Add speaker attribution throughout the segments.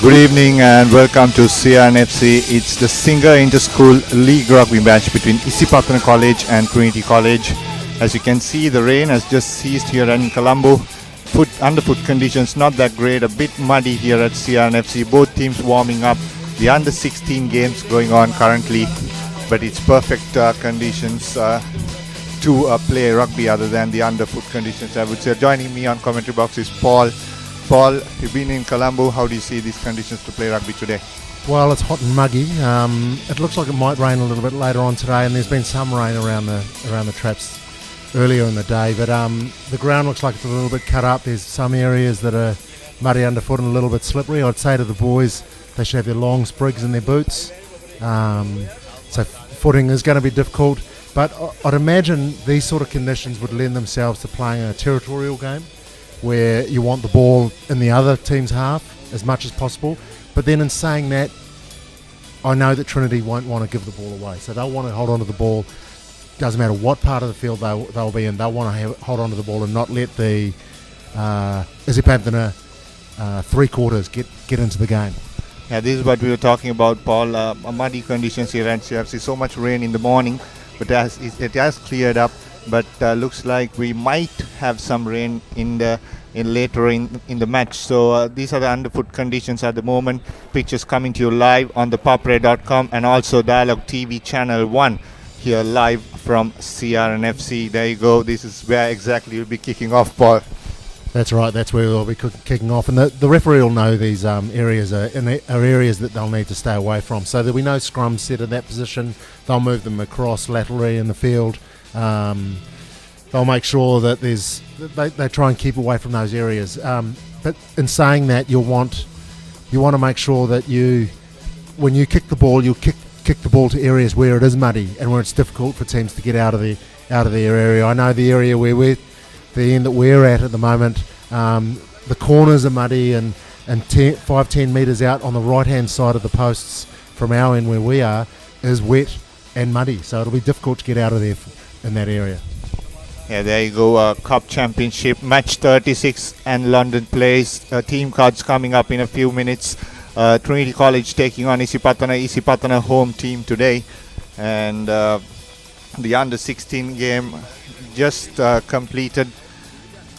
Speaker 1: Good evening and welcome to CRNFC. It's the Singer Inter-School League Rugby match between Isipathana College and Trinity College. As you can see, the rain has just ceased here in Colombo. Underfoot conditions not that great, a bit muddy here at CRNFC. Both teams warming up. The under-16 games going on currently, but it's perfect conditions to play rugby other than the underfoot conditions, I would say. Joining me on commentary box is Paul. Paul, you've been in Colombo. How do you see these conditions to play rugby today?
Speaker 2: Well, it's hot and muggy. It looks like it might rain a little bit later on today, and there's been some rain around the traps earlier in the day. But the ground looks like it's a little bit cut up. There's some areas that are muddy underfoot and a little bit slippery. I'd say to the boys, they should have their long sprigs in their boots. So footing is going to be difficult. But I'd imagine these sort of conditions would lend themselves to playing a territorial game, where you want the ball in the other team's half as much as possible. But then in saying that, I know that Trinity won't want to give the ball away. So they'll want to hold on to the ball. Doesn't matter what part of the field they'll be in, they'll want to hold on to the ball and not let the Isipathana three quarters get into the game.
Speaker 1: Yeah, this is what we were talking about, Paul. Muddy conditions here at CFC. So much rain in the morning, but it has cleared up. But looks like we might have some rain later in the match. So these are the underfoot conditions at the moment. Pictures coming to you live on ThePapare.com and also Dialogue TV Channel 1 here live from CRNFC. There you go. This is where exactly we'll be kicking off, Paul.
Speaker 2: That's right. That's where we'll be kicking off. And the referee will know these areas are areas that they'll need to stay away from. So there'll be no scrums set in that position. They'll move them across laterally in the field. They'll make sure that they try and keep away from those areas. But in saying that, you want to make sure that when you kick the ball, you'll kick the ball to areas where it is muddy and where it's difficult for teams to get out of their area. I know the area where the end that we're at the moment, the corners are muddy and 5-10 metres out on the right hand side of the posts from our end where we are is wet and muddy, so it'll be difficult to get out of there in that area.
Speaker 1: Yeah, there you go. Cup Championship match 36 and London plays. Team cards coming up in a few minutes. Trinity College taking on Isipathana home team today, and the under 16 game just completed,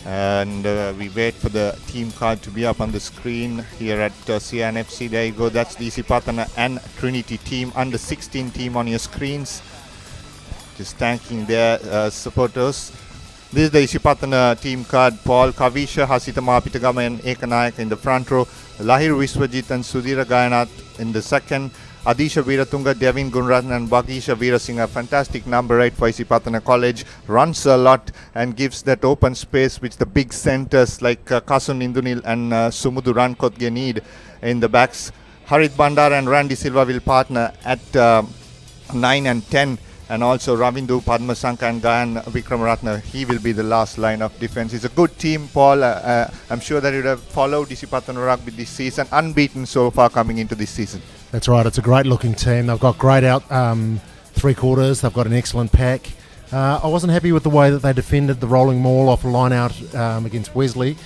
Speaker 1: and we wait for the team card to be up on the screen here at CNFC. There you go. That's the Isipathana and Trinity team, under 16 team on your screens. Just thanking their supporters. This is the Isipathana team card. Paul, Kavisha, Hasitama Pitagama and Ekanayak in the front row. Lahir Viswajit and Sudhira Gayanath in the second. Adisha Veeratunga, Devin Gunrathan and Bhagisha Veerasinghe. Fantastic number 8 for Isipathana College. Runs a lot and gives that open space which the big centers like Kasun Indunil and Sumudu Rankotge need in the backs. Harit Bandar and Randy Silva will partner at 9 and 10. And also Ravindu, Padmasanka and Gayan Vikramaratne, he will be the last line of defense. It's a good team, Paul. I'm sure that you would have followed Isipathana Rugby this season, unbeaten so far coming into this season.
Speaker 2: That's right. It's a great looking team. They've got great out three quarters. They've got an excellent pack. I wasn't happy with the way that they defended the rolling maul off a line out against Wesley,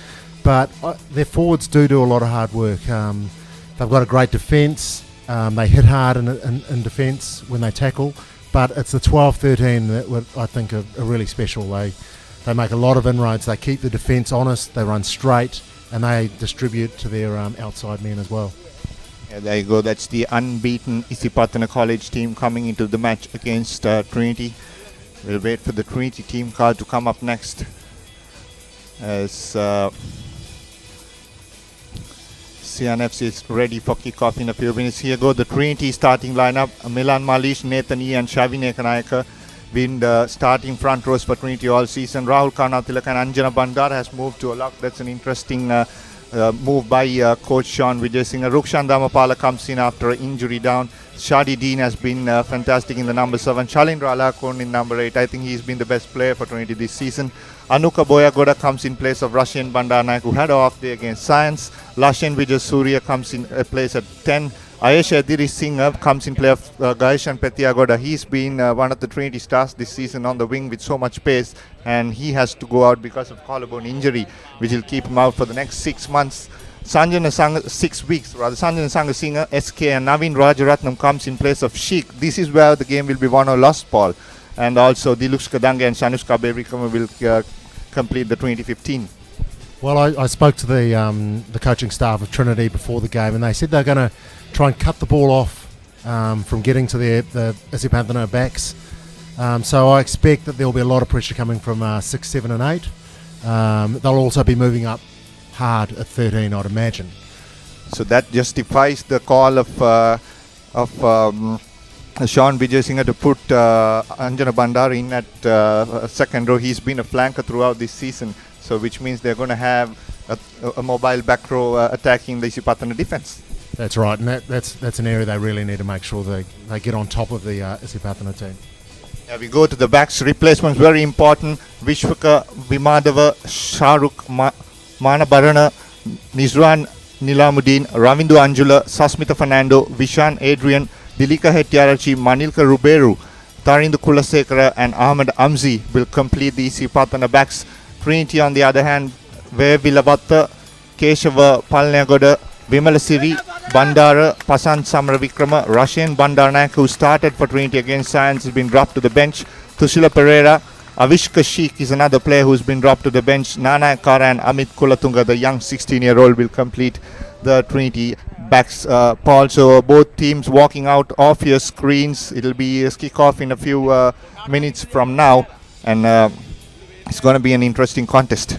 Speaker 2: but their forwards do a lot of hard work. They've got a great defence. They hit hard in defence when they tackle. But it's the 12-13 that I think are really special. They make a lot of inroads. They keep the defence honest. They run straight, and they distribute to their outside men as well.
Speaker 1: Yeah, there you go. That's the unbeaten Isipathana College team coming into the match against Trinity. We'll wait for the Trinity team card to come up next. As CNFC is ready for kickoff in a few minutes. Here go the Trinity starting lineup. Milan Malish, Nathan E and Shavin Ekanayak been the starting front rows for Trinity all season. Rahul Karnatilak and Anjana Bandar has moved to a lock. That's an interesting move by coach Sean Vijay-Singh. Rukshan Damapala comes in after an injury down. Shadi Dean has been fantastic in the number 7. Shalindra Alakon in number 8. I think he's been the best player for Trinity this season. Anuka Boyagoda comes in place of Russian Bandarnaik, who had an off day against Science. Lashen Vijay Surya comes in place at 10. Ayesha Adiri Singh comes in play of Gaishan Pettiagoda. He's been one of the Trinity stars this season on the wing with so much pace, and he has to go out because of collarbone injury, which will keep him out for the next 6 months. Sanjana Sang 6 weeks rather. Sanjana Sangha Singer, SK, and Naveen Rajaratnam comes in place of Sheikh. This is where the game will be won or lost, Paul. And also Dilux Kadange and Shanushka Berikama will complete the 2015.
Speaker 2: Well, I spoke to the coaching staff of Trinity before the game, and they said they're going to try and cut the ball off from getting to the Isipathana backs. So I expect that there will be a lot of pressure coming from 6, 7 and 8. They'll also be moving up hard at 13, I'd imagine.
Speaker 1: So that justifies the call of Sean Vijay Singh to put Anjana Bandar in at second row. He's been a flanker throughout this season, so which means they're going to have a mobile back row attacking the Isipathana defence.
Speaker 2: That's right, and that's an area they really need to make sure they get on top of the Isipathana team.
Speaker 1: Yeah, we go to the backs. Replacements very important. Vishwaka, Vimadava, Shahrukh, Manabarana, Nizran Nilamuddin, Ravindu Anjula, Sasmita Fernando, Vishan Adrian, Dilika Hettiarachchi, Manilka Ruberu, Tarindu Kulasekara and Ahmed Amzi will complete the Isipathana backs. Trinity on the other hand, Ve Vilavatta, Keshava Palnagoda, Vimalasiri, Bandara, Pasan Samaravikrama, Rashan Bandaranayak, who started for Trinity against Science, has been dropped to the bench. Thusila Pereira, Avishka Sheikh is another player who's been dropped to the bench. Nana Kara and Amit Kulatunga, the young 16-year-old, will complete the Trinity backs. Paul, so both teams walking out off your screens. It'll be a kick-off in a few minutes from now, and it's going to be an interesting contest.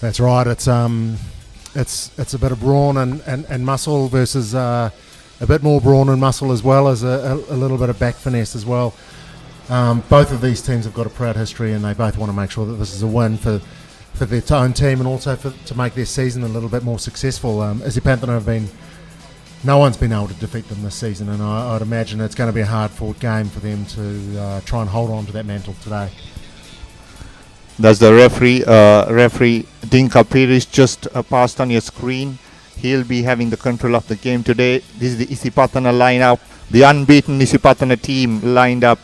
Speaker 2: That's right. It's a bit of brawn and muscle versus a bit more brawn and muscle, as well as a little bit of back finesse as well. Both of these teams have got a proud history, and they both want to make sure that this is a win for their own team, and also to make their season a little bit more successful. Isipathana no one's been able to defeat them this season, and I'd imagine it's going to be a hard-fought game for them to try and hold on to that mantle today.
Speaker 1: That's the referee Dinka Pires just passed on your screen. He'll be having the control of the game today. This is the Isipathana lineup, the unbeaten Isipathana team lined up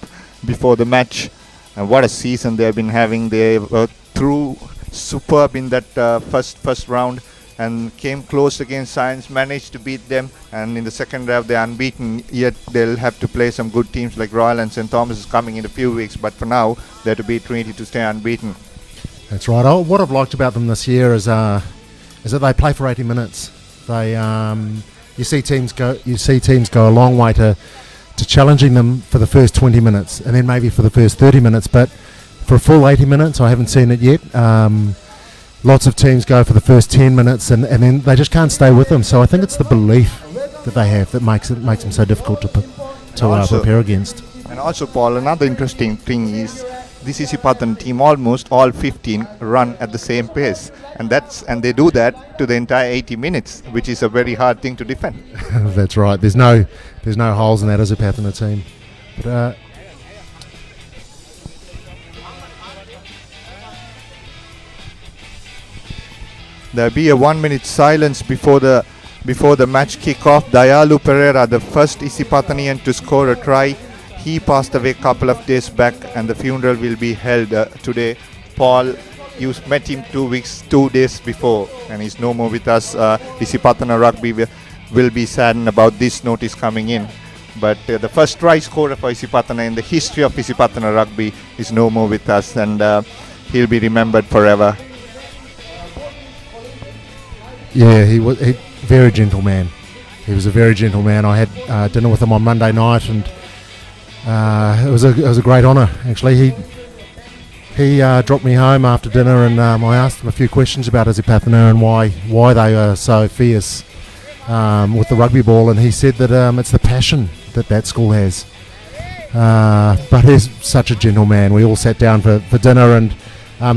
Speaker 1: before the match. And what a season they've been having. They were through superb in that first round and came close against Science, managed to beat them, and in the second round they're unbeaten, yet they'll have to play some good teams like Royal and St. Thomas is coming in a few weeks, but for now they have to beat Trinity to stay unbeaten.
Speaker 2: That's right. What I've liked about them this year is that they play for 80 minutes. They you see teams go a long way to challenging them for the first 20 minutes and then maybe for the first 30 minutes, but for a full 80 minutes I haven't seen it yet. Lots of teams go for the first 10 minutes and then they just can't stay with them. So I think it's the belief that they have that makes them so difficult to prepare against.
Speaker 1: And also, Paul, another interesting thing is this Isipathana team, almost all 15 run at the same pace, and they do that to the entire 80 minutes, which is a very hard thing to defend.
Speaker 2: That's right. There's no holes in that Isipathana team. But
Speaker 1: there'll be a 1 minute silence before the match kick-off. Dayalu Pereira, the first Isipathanian to score a try, he passed away a couple of days back, and the funeral will be held today. Paul, you met him 2 days before, and he's no more with us. Isipathana Rugby will be saddened about this notice coming in. But the first try scorer for Isipathana in the history of Isipathana Rugby is no more with us, and he'll be remembered forever.
Speaker 2: Yeah, he was a very gentle man. He was a very gentle man. I had dinner with him on Monday night, and it was a great honour. Actually, he dropped me home after dinner, and I asked him a few questions about Isipathana and why they are so fierce with the rugby ball, and he said that it's the passion that school has. But he's such a gentle man. We all sat down for dinner, and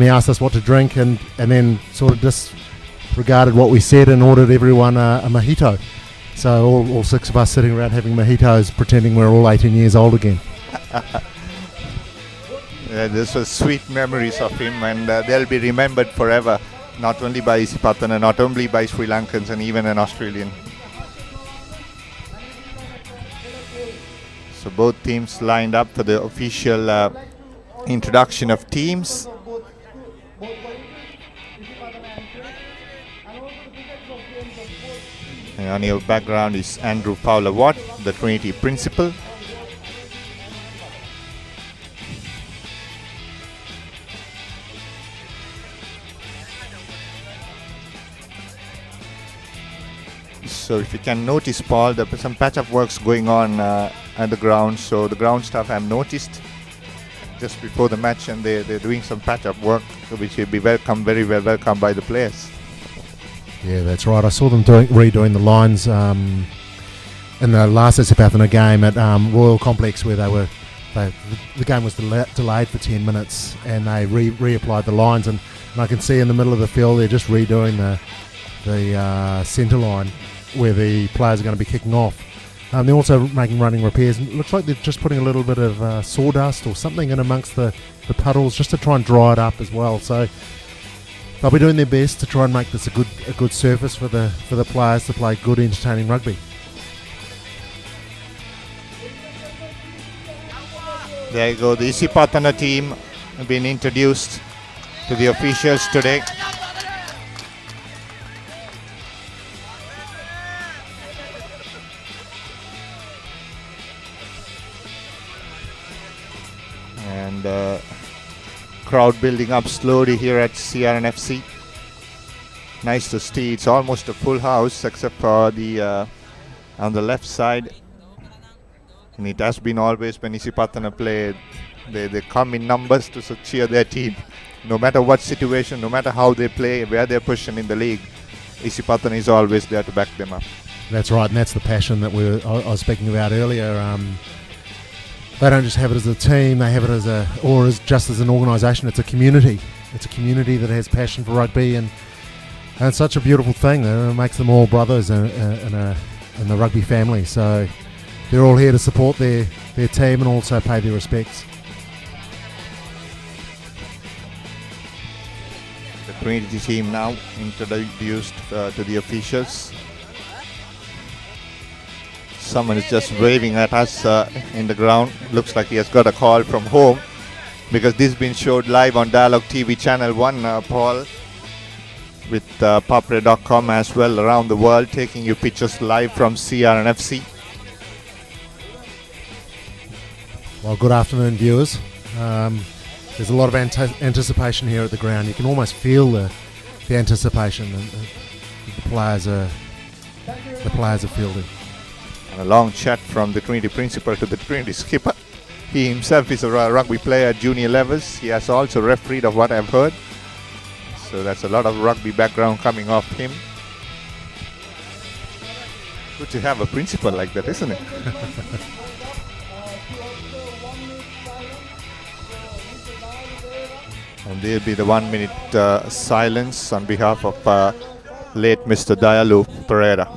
Speaker 2: he asked us what to drink, and then sort of disregarded what we said and ordered everyone a mojito. So all six of us sitting around having mojitos, pretending we're all 18 years old again.
Speaker 1: This was sweet memories of him, and they'll be remembered forever, not only by Isipathana, not only by Sri Lankans, and even an Australian. So both teams lined up for the official introduction of teams. And on your background is Andrew Fowler-Watt, the Trinity principal. So if you can notice, Paul, there are some patch-up works going on at the ground. So the ground staff have noticed just before the match, and they're doing some patch-up work, which will be very well welcomed by the players.
Speaker 2: Yeah, that's right. I saw them redoing the lines in the last Isipathana game at Royal Complex, where the game was delayed for 10 minutes, and they reapplied the lines, and I can see in the middle of the field they're just redoing the centre line where the players are going to be kicking off. They're also making running repairs. It looks like they're just putting a little bit of sawdust or something in amongst the puddles just to try and dry it up as well. So they'll be doing their best to try and make this a good surface for the players to play good, entertaining rugby.
Speaker 1: There you go. The Isipathana team have been introduced to the officials today. And crowd building up slowly here at CRNFC. Nice to see. It's almost a full house except for the on the left side. And it has been always when Isipathana play, they come in numbers to cheer their team. No matter what situation, no matter how they play, where they're pushing in the league, Isipathana is always there to back them up.
Speaker 2: That's right, and that's the passion that I was speaking about earlier. They don't just have it as a team; they have it just as an organisation. It's a community. It's a community that has passion for rugby, and it's such a beautiful thing. It makes them all brothers in the rugby family. So they're all here to support their team and also pay their respects.
Speaker 1: The Trinity team now introduced to the officials. Someone is just waving at us in the ground. Looks like he has got a call from home, because this has been showed live on Dialogue TV Channel 1, Paul, with ThePapare.com as well around the world, taking you pictures live from CRNFC.
Speaker 2: Well, good afternoon, viewers. There's a lot of anticipation here at the ground. You can almost feel the anticipation that the players are fielding.
Speaker 1: And a long chat from the Trinity principal to the Trinity skipper. He himself is a rugby player at junior levels. He has also refereed, of what I've heard. So that's a lot of rugby background coming off him. Good to have a principal like that, isn't it? And there'll be the 1 minute silence on behalf of late Mr. Dayalu Pereira.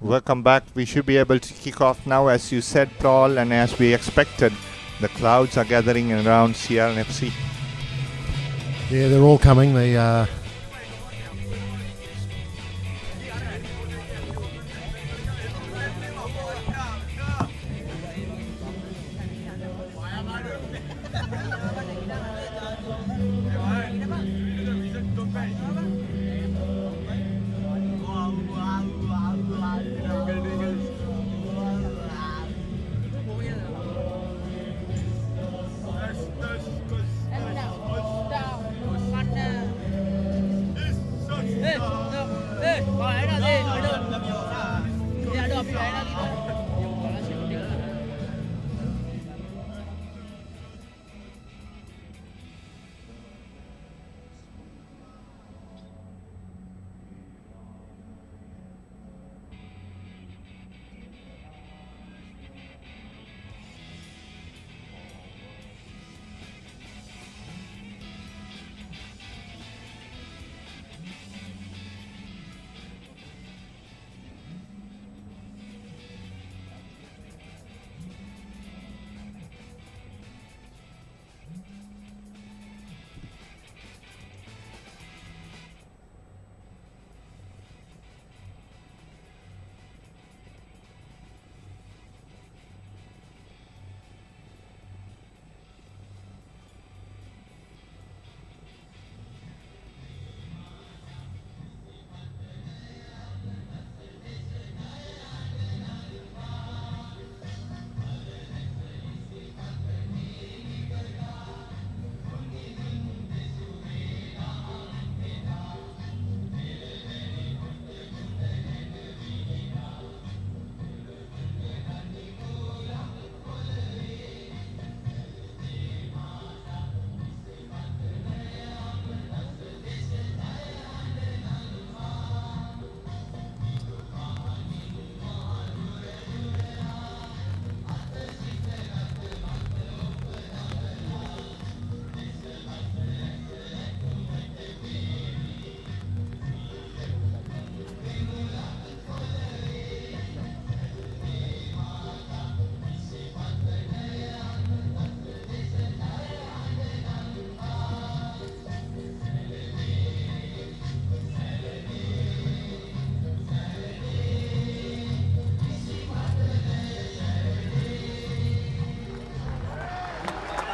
Speaker 1: Welcome back. We should be able to kick off now, as you said, Paul, and as we expected, the clouds are gathering around CRNFC.
Speaker 2: Yeah, they're all coming.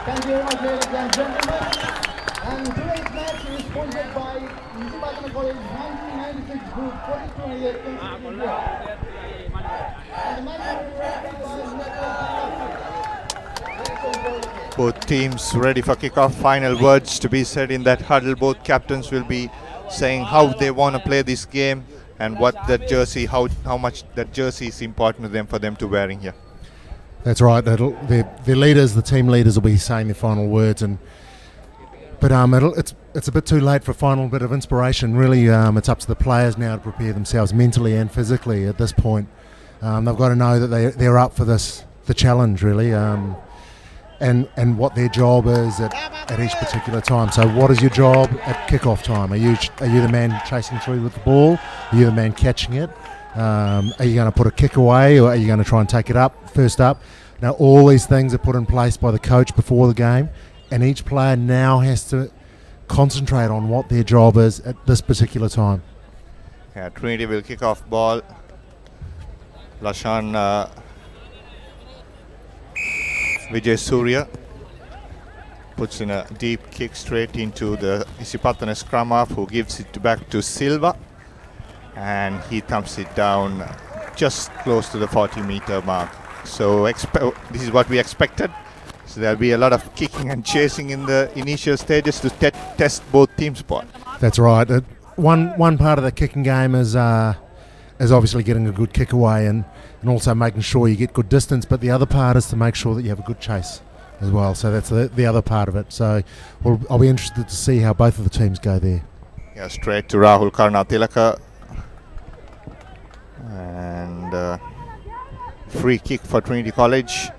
Speaker 3: Thank you very much, ladies and gentlemen. And today's match is sponsored by Isipathana College 1996 Group 4228 India. And the match will be refereed by
Speaker 1: Both teams ready for kickoff. Final words to be said in that huddle. Both captains will be saying how they want to play this game and what that jersey, how much that jersey is important to them for them to wearing here.
Speaker 2: That's right. The leaders, the team leaders, will be saying their final words, but it's a bit too late for a final bit of inspiration. Really, it's up to the players now to prepare themselves mentally and physically at this point. They've got to know that they're up for the challenge really, and what their job is at each particular time. So, what is your job at kickoff time? Are you the man chasing through with the ball? Are you the man catching it? Are you going to put a kick away, or are you going to try and take it up first up? Now all these things are put in place by the coach before the game, and each player now has to concentrate on what their job is at this particular time.
Speaker 1: Yeah, Trinity will kick off ball. Lashan Vijay Surya puts in a deep kick straight into the Isipathana scrum half, who gives it back to Silva. And he thumps it down just close to the 40-meter mark. So this is what we expected. So there'll be a lot of kicking and chasing in the initial stages to test both teams' part.
Speaker 2: That's right. One part of the kicking game is obviously getting a good kick away and also making sure you get good distance. But the other part is to make sure that you have a good chase as well. So that's the other part of it. So I'll be interested to see how both of the teams go there.
Speaker 1: Yeah, straight to Rahul Karnatilaka. And free kick for Trinity College.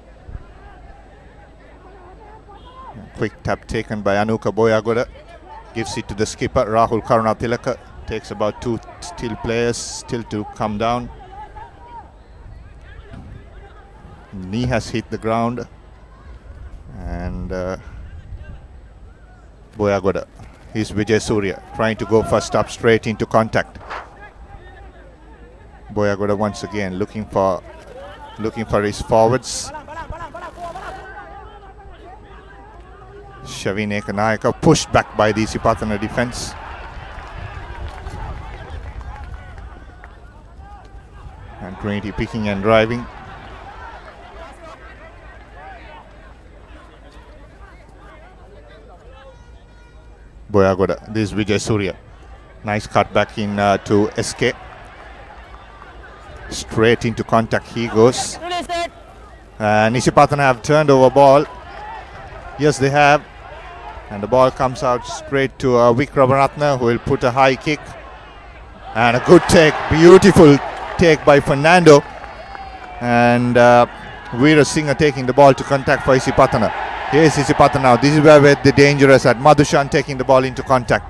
Speaker 1: Quick tap taken by Anuka Boyagoda. Gives it to the skipper Rahul Karnatilaka. Takes about two players still to come down. Knee has hit the ground. And Boyagoda. Here's Vijay Surya trying to go first up straight into contact. Boyagoda once again looking for his forwards. Shavin Ekanayaka pushed back by the Isipathana defense. And Trinity picking and driving. Boyagoda, this is Vijay Surya. Nice cut back in to SK. Straight into contact he goes. And Isipathana have turned over ball. Yes, they have. And the ball comes out straight to Vikramaratna, who will put a high kick. And a good take, beautiful take by Fernando. And Veera Singh taking the ball to contact for Isipathana. Here's Isipathana now. This is where the danger is at. Madhushan taking the ball into contact.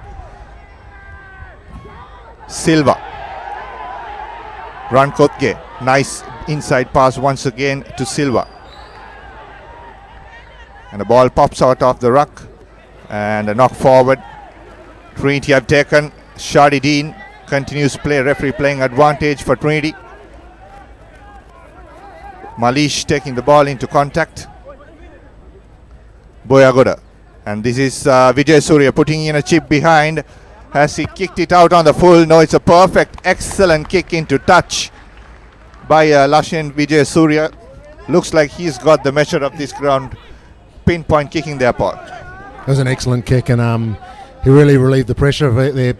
Speaker 1: Silva. Rankotge, nice inside pass once again to Silva. And the ball pops out of the ruck. And a knock forward. Trinity have taken. Shadi Dean continues to play. Referee playing advantage for Trinity. Malish taking the ball into contact. Boyagoda. And this is Vijay Surya putting in a chip behind. Has he kicked it out on the full? No, it's a perfect, excellent kick into touch by Lashan Vijay Surya. Looks like he's got the measure of this ground. Pinpoint kicking their part.
Speaker 2: It was an excellent kick, and he really relieved the pressure of it there.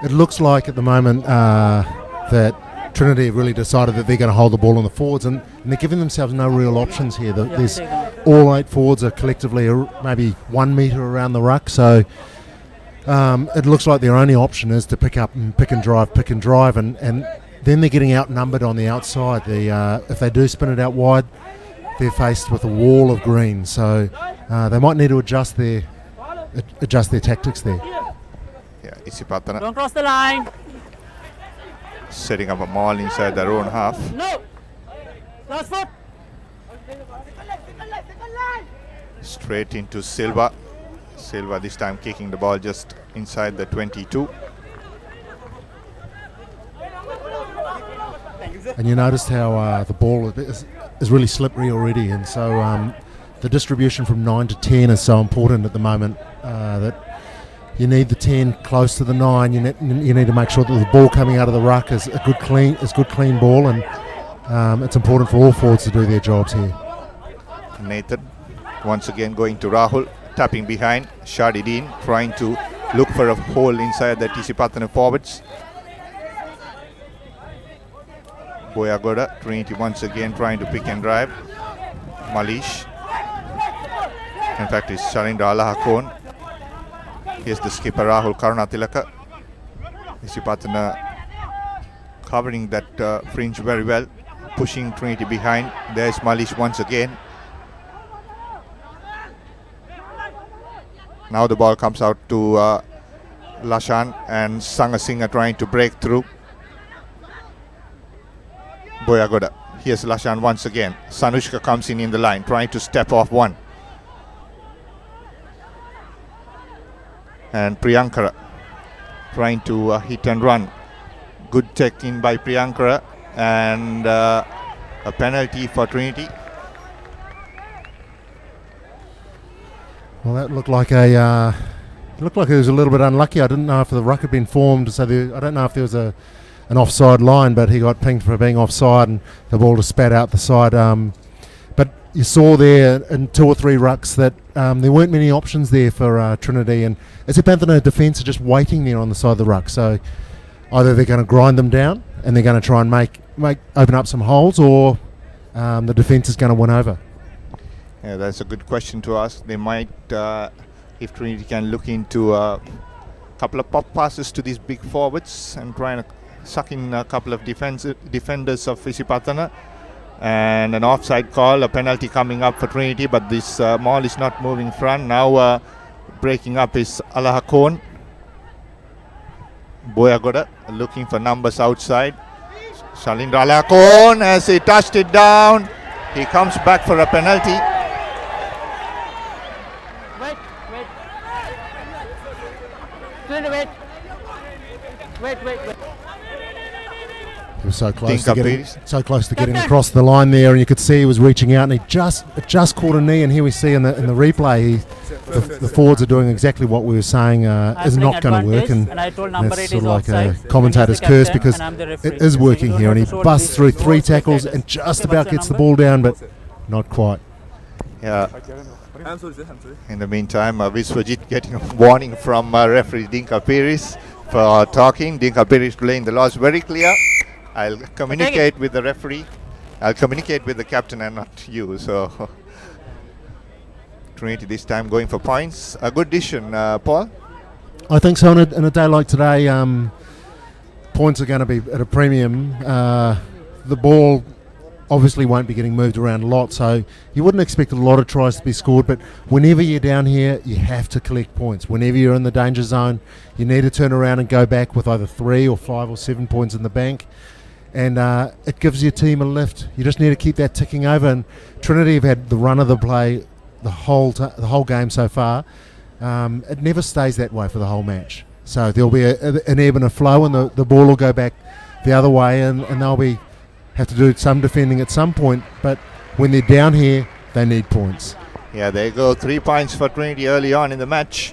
Speaker 2: It looks like at the moment that Trinity have really decided that they're going to hold the ball on the forwards, and they're giving themselves no real options here. There's all 8 forwards are collectively maybe 1 metre around the ruck, so it looks like their only option is to pick and drive, and then they're getting outnumbered on the outside. If they do spin it out wide, they're faced with a wall of green, so they might need to adjust their tactics there.
Speaker 1: Yeah, Isipathana.
Speaker 4: Don't cross the line.
Speaker 1: Setting up a maul inside their own half.
Speaker 4: No. Last foot.
Speaker 1: Straight into Silva. Silva this time kicking the ball just inside the 22.
Speaker 2: And you noticed how the ball is really slippery already, and so the distribution from 9 to 10 is so important at the moment, that you need the 10 close to the 9. You need to make sure that the ball coming out of the ruck is a good clean ball, and it's important for all forwards to do their jobs here.
Speaker 1: Nathan once again going to Rahul, tapping behind. Shadidin trying to look for a hole inside the Isipathana forwards. Boyagoda, Trinity once again trying to pick and drive. Malish. In fact, it's Shalindra Alahakon. Here's the skipper Rahul Karunatilaka. Isipathana covering that fringe very well, pushing Trinity behind. There's Malish once again. Now the ball comes out to Lashan, and Sangasinghe trying to break through. Boyagoda. Here's Lashan once again. Sanushka comes in the line, trying to step off one. And Priyankara trying to hit and run. Good check in by Priyankara, and a penalty for Trinity.
Speaker 2: Well, that looked like it was a little bit unlucky. I didn't know if the ruck had been formed, so I don't know if there was an offside line, but he got pinged for being offside, and the ball just spat out the side. But you saw there in 2 or 3 rucks that there weren't many options there for Trinity, and Isipathana defence are just waiting there on the side of the ruck. So either they're going to grind them down and they're going to try and open up some holes, or the defence is going to win over.
Speaker 1: Yeah, that's a good question to ask. They might, if Trinity can look into a couple of pop passes to these big forwards and try and suck in a couple of defenders of Isipathana, and an offside call, a penalty coming up for Trinity, but this maul is not moving front. Now breaking up is Alahakon. Boyagoda looking for numbers outside. Shalindra Alahakon, as he touched it down, he comes back for a penalty.
Speaker 4: Wait.
Speaker 2: He was so close to getting across the line there, and you could see he was reaching out, and he just caught a knee. And here we see in the replay, the forwards are doing exactly what we were saying is not going to work, and it's sort of like a commentator's curse, because it is working here. And he busts through 3 tackles and just about gets the ball down, but not quite.
Speaker 1: Yeah. In the meantime, Viswajit getting a warning from referee Dinka Piris for talking. Dinka Piris playing the laws very clear. I'll communicate with the referee. I'll communicate with the captain and not you. So Trinity this time going for points. A good decision, Paul.
Speaker 2: I think so. In a day like today, points are going to be at a premium. The ball obviously won't be getting moved around a lot, so you wouldn't expect a lot of tries to be scored, but whenever you're down here, you have to collect points. Whenever you're in the danger zone, you need to turn around and go back with either 3 or 5 or 7 points in the bank, and it gives your team a lift. You just need to keep that ticking over, and Trinity have had the run of the play the whole game so far. It never stays that way for the whole match, so there'll be an ebb and a flow, and the ball will go back the other way, and they'll have to do some defending at some point, but when they're down here, they need points.
Speaker 1: Yeah, there you go. 3 points for Trinity early on in the match.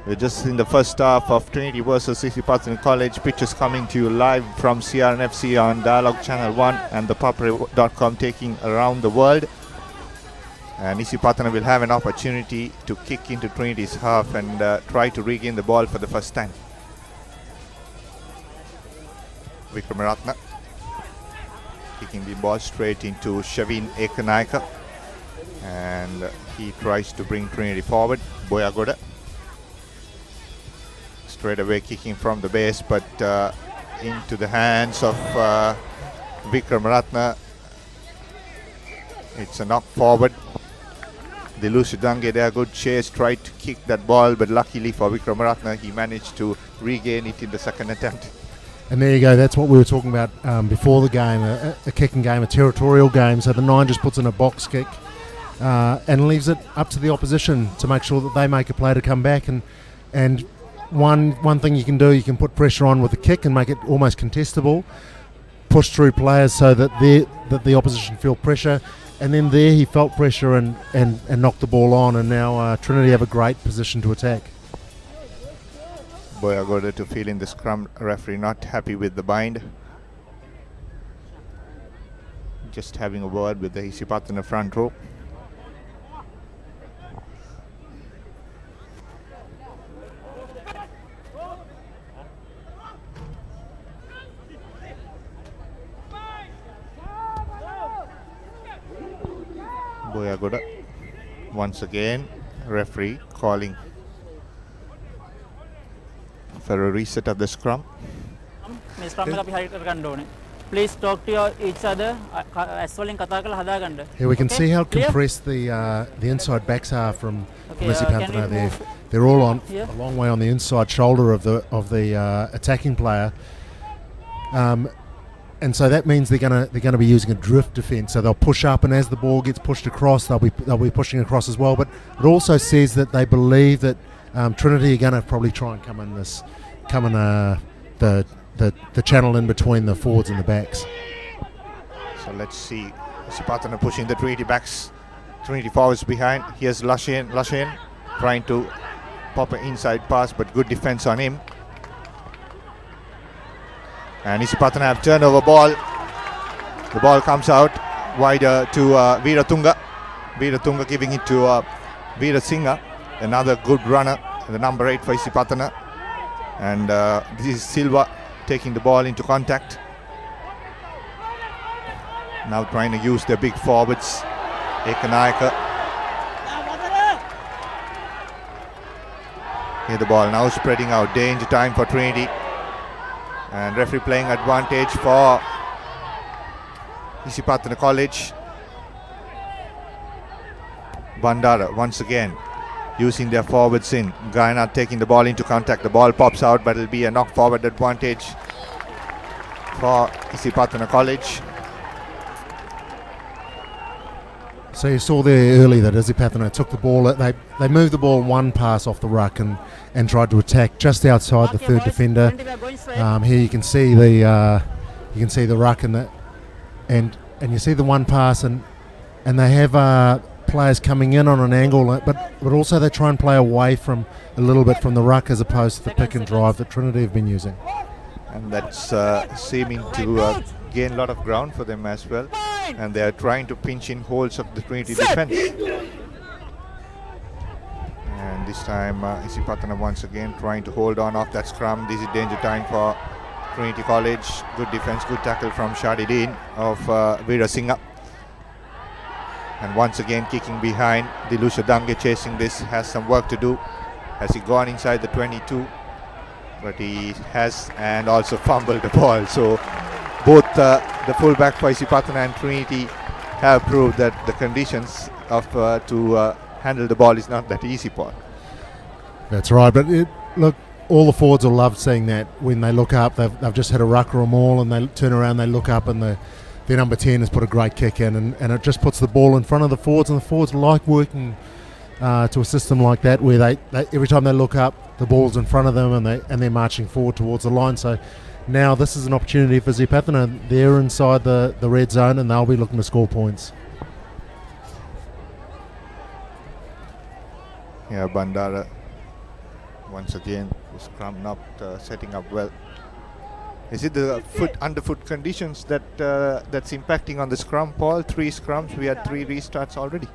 Speaker 1: We're just in the first half of Trinity versus Isipathana College. Pictures coming to you live from CRNFC on Dialogue Channel 1 and ThePapare.com, taking around the world. And Isipathana will have an opportunity to kick into Trinity's half and try to regain the ball for the first time. Vikramaratna kicking the ball straight into Shavin Ekanaika, and he tries to bring Trinity forward. Boyagoda straight away kicking from the base, but into the hands of Vikramaratna. It's a knock forward. Dilush Dange there, good chase, tried to kick that ball, but luckily for Vikramaratna, he managed to regain it in the second attempt.
Speaker 2: And there you go, that's what we were talking about before the game, a kicking game, a territorial game. So the 9 just puts in a box kick and leaves it up to the opposition to make sure that they make a play to come back. And one thing you can do, you can put pressure on with a kick and make it almost contestable, push through players so that the opposition feel pressure, and then there he felt pressure and knocked the ball on, and now Trinity have a great position to attack.
Speaker 1: Boyagoda to field in the scrum. Referee not happy with the bind. Just having a word with the Isipathana front row. Boyagoda once again, referee calling for a reset of the scrum.
Speaker 4: Please talk to each other.
Speaker 2: Here we can see how compressed the inside backs are from Isipathana. They're all on a long way on the inside shoulder of the attacking player. And so that means they're gonna be using a drift defence. So they'll push up, and as the ball gets pushed across, they'll be pushing across as well. But it also says that they believe that Trinity are going to probably try and come in the channel in between the forwards and the backs.
Speaker 1: So let's see. Isipathana pushing the Trinity backs, Trinity forwards behind. Here's Lashen trying to pop an inside pass, but good defence on him. And Isipathana have turnover ball. The ball comes out wider to Veeratunga. Veeratunga giving it to Veera Singha, another good runner, the number 8 for Isipathana. And this is Silva taking the ball into contact. Now trying to use their big forwards. Ekanayaka. Here the ball now spreading out. Danger time for Trinity. And referee playing advantage for Isipathana College. Bandara once again using their forwards in. Gaina taking the ball into contact. The ball pops out, but it'll be a knock forward advantage for Isipathana College.
Speaker 2: So you saw there early that Isipathana took the ball. They moved the ball one pass off the ruck and tried to attack just outside the third defender. Here you can see the ruck and you see the one pass and they have players coming in on an angle, but also they try and play away from a little bit from the ruck as opposed to the pick and drive that Trinity have been using.
Speaker 1: And that's seeming to gain a lot of ground for them as well. And they are trying to pinch in holes of the Trinity defense. And this time Isipathana once again trying to hold on off that scrum. This is danger time for Trinity College. Good defense, good tackle from Shadidin of Veera Singha. And once again kicking behind. Dilusha Dange chasing this, has some work to do. Has he gone inside the 22? But he has, and also fumbled the ball. So both the fullback for Isipathana and Trinity have proved that the conditions of to handle the ball is not that easy, Paul.
Speaker 2: That's right, but look, all the forwards will love seeing that when they look up. They've just had a ruck or a maul, and they turn around, they look up, and their number 10 has put a great kick in, and it just puts the ball in front of the forwards, and the forwards like working to a system like that where they every time they look up, the ball's in front of them, and they're marching forward towards the line. So now this is an opportunity for Isipathana. They're inside the red zone, and they'll be looking to score points.
Speaker 1: Yeah, Bandara once again the scrum not setting up well. Is it the underfoot conditions that's impacting on the scrum, Paul? 3 scrums, we had 3 restarts already.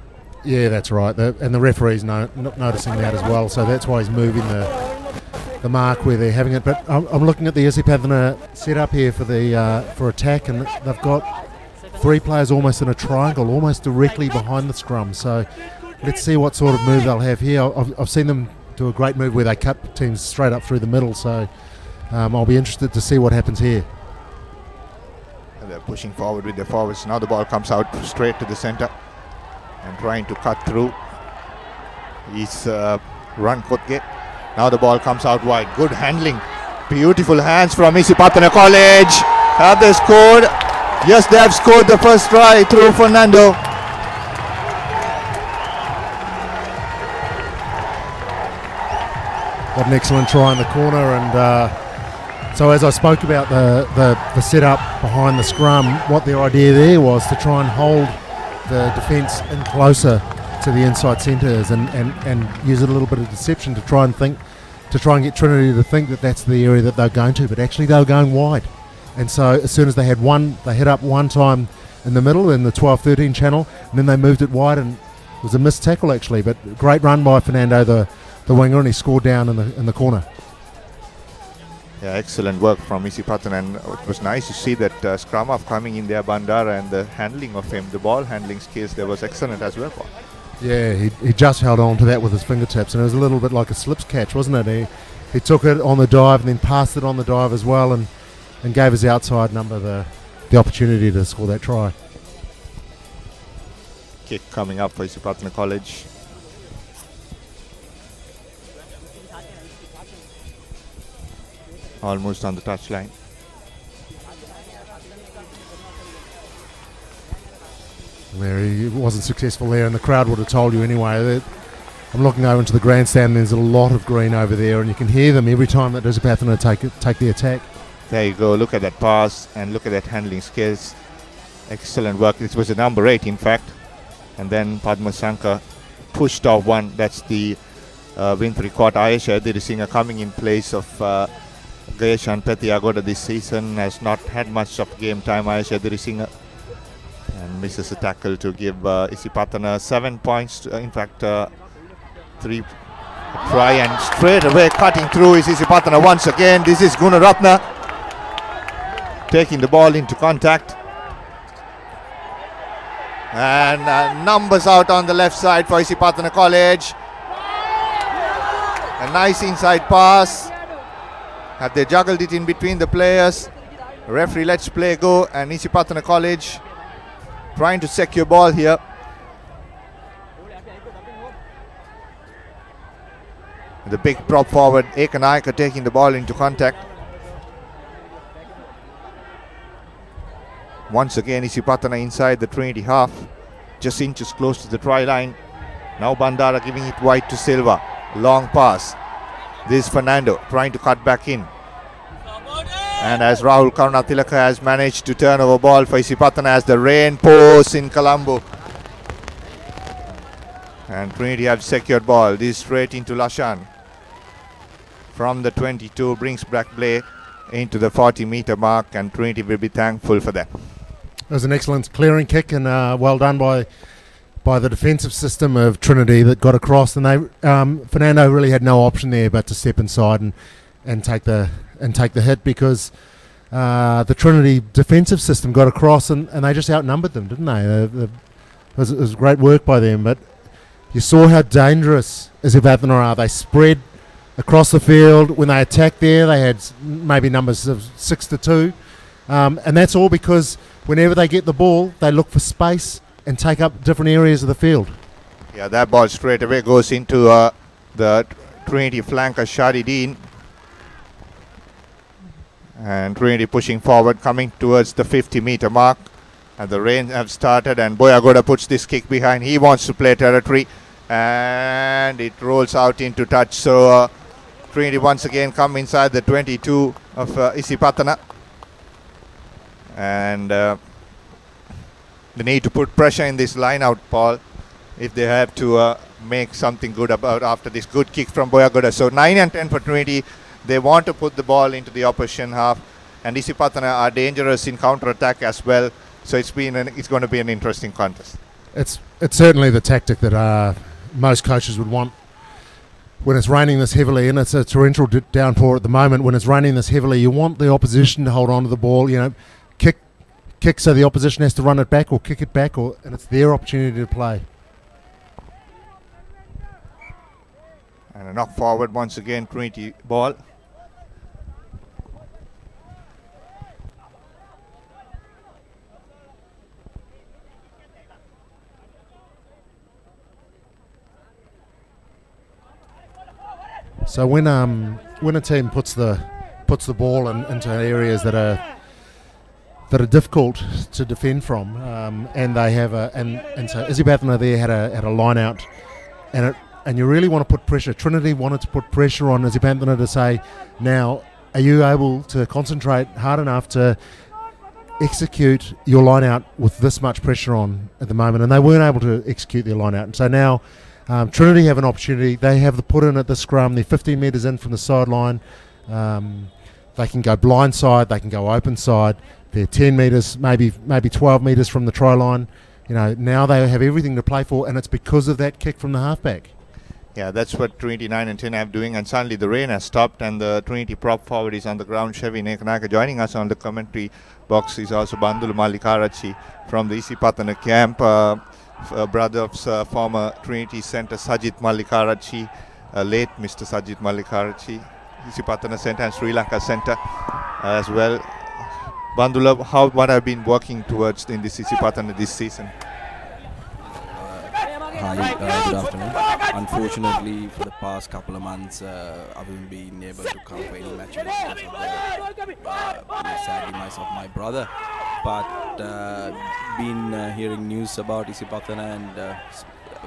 Speaker 2: Yeah, that's right, and the referee's not noticing that as well, so that's why he's moving the mark where they're having it. But I'm looking at the Isipathana setup here for attack, and they've got 3 players almost in a triangle, almost directly behind the scrum. So let's see what sort of move they'll have here. I've seen them do a great move where they cut teams straight up through the middle, so I'll be interested to see what happens here.
Speaker 1: And they're pushing forward with their forwards. Now the ball comes out straight to the centre and trying to cut through. He's run Kotge. Now the ball comes out wide. Good handling. Beautiful hands from Isipathana College. Have they scored? Yes, they have scored the first try through Fernando.
Speaker 2: What an excellent try in the corner, and so as I spoke about the setup behind the scrum, what their idea there was to try and hold the defence in closer to the inside centres and use a little bit of deception to try and get Trinity to think that that's the area that they're going to, but actually they were going wide. And so as soon as they had one, they hit up one time in the middle in the 12-13 channel, and then they moved it wide, and it was a missed tackle actually, but great run by Fernando, the winger, and he scored down in the corner.
Speaker 1: Yeah, excellent work from Isipathana, and it was nice to see that scrum half coming in there, Bandara, and the handling of him, the ball handling skills there was excellent as well.
Speaker 2: Yeah, he just held on to that with his fingertips, and it was a little bit like a slips catch, wasn't it? He took it on the dive and then passed it on the dive as well, and gave his outside number the opportunity to score that try.
Speaker 1: Kick coming up for Isipathana College. Almost on the touchline.
Speaker 2: Where he wasn't successful there, and the crowd would have told you anyway. I'm looking over into the grandstand, there's a lot of green over there, and you can hear them every time that Isipathana take the attack.
Speaker 1: There you go, look at that pass and look at that handling skills. Excellent work. This was a number 8 in fact. And then Padma Shankar pushed off one. That's the win 3/4 Ayesha Dirisinger coming in place of Gayashan Petyagoda this season. Has not had much of game time, Ayesha Dirisinger. And misses a tackle to give Isipathana 7 points. In fact, 3 try, and straight away cutting through is Isipathana once again. This is Gunaratna taking the ball into contact. And numbers out on the left side for Isipathana College. A nice inside pass. Had they juggled it in between the players. Referee lets play go, and Isipathana College trying to secure ball here. The big prop forward Ekanayaka taking the ball into contact. Once again Isipathana inside the Trinity half, just inches close to the try line. Now Bandara giving it wide to Silva. Long pass. This is Fernando trying to cut back in. And as Rahul Karunatilaka has managed to turn over ball for Isipathana as the rain pours in Colombo. And Trinity have secured ball. This straight into Lashan. From the 22 brings back play into the 40-meter mark, and Trinity will be thankful for that.
Speaker 2: It was an excellent clearing kick, and well done by the defensive system of Trinity that got across. And they Fernando really had no option there but to step inside and take the hit, because the Trinity defensive system got across and they just outnumbered them, didn't they? It was great work by them, but you saw how dangerous Isipathana are. They spread across the field. When they attacked there, they had maybe numbers of 6-2, and that's all because whenever they get the ball, they look for space and take up different areas of the field.
Speaker 1: Yeah, that ball straight away goes into the Trinity flanker Shadideen. And Trinity pushing forward, coming towards the 50-meter mark. And the rain have started, and Boyagoda puts this kick behind. He wants to play territory, and it rolls out into touch. So Trinity once again come inside the 22 of Isipathana. And they need to put pressure in this line out, Paul, if they have to make something good about after this good kick from Boyagoda. So 9 and 10 for Trinity. They want to put the ball into the opposition half, and Isipathana are dangerous in counter-attack as well. So it's going to be an interesting contest.
Speaker 2: It's certainly the tactic that most coaches would want when it's raining this heavily, and it's a torrential downpour at the moment. When it's raining this heavily, you want the opposition to hold on to the ball. You know, kick so the opposition has to run it back or kick it back, and it's their opportunity to play.
Speaker 1: And a knock forward once again, Trinity ball.
Speaker 2: So when a team puts the ball into areas that are difficult to defend from, and they have so Isipathana there had a line out, and you really want to put pressure. Trinity wanted to put pressure on Isipathana to say, now, are you able to concentrate hard enough to execute your line out with this much pressure on at the moment, and they weren't able to execute their line out. And so now Trinity have an opportunity. They have the put in at the scrum. They're 15 metres in from the sideline. They can go blind side. They can go open side. They're 10 metres, maybe 12 metres from the try line. You know, now they have everything to play for, and it's because of that kick from the halfback.
Speaker 1: Yeah, that's what Trinity 9 and 10 have doing, and suddenly the rain has stopped and the Trinity prop forward is on the ground. Chevy Nekanaka joining us on the commentary box is also Bandulu Mallikarachi from the Isipathana camp, brother of former Trinity centre Sajit Mallikarachi, late Mr. Sajit Mallikarachi, Isipathana centre and Sri Lanka centre as well. Bandula, what have been working towards in this Isipathana this season?
Speaker 5: Hi, good afternoon. Unfortunately, for the past couple of months, I haven't been able to come for any matches because of sadly myself, my brother. But been hearing news about Isipathana and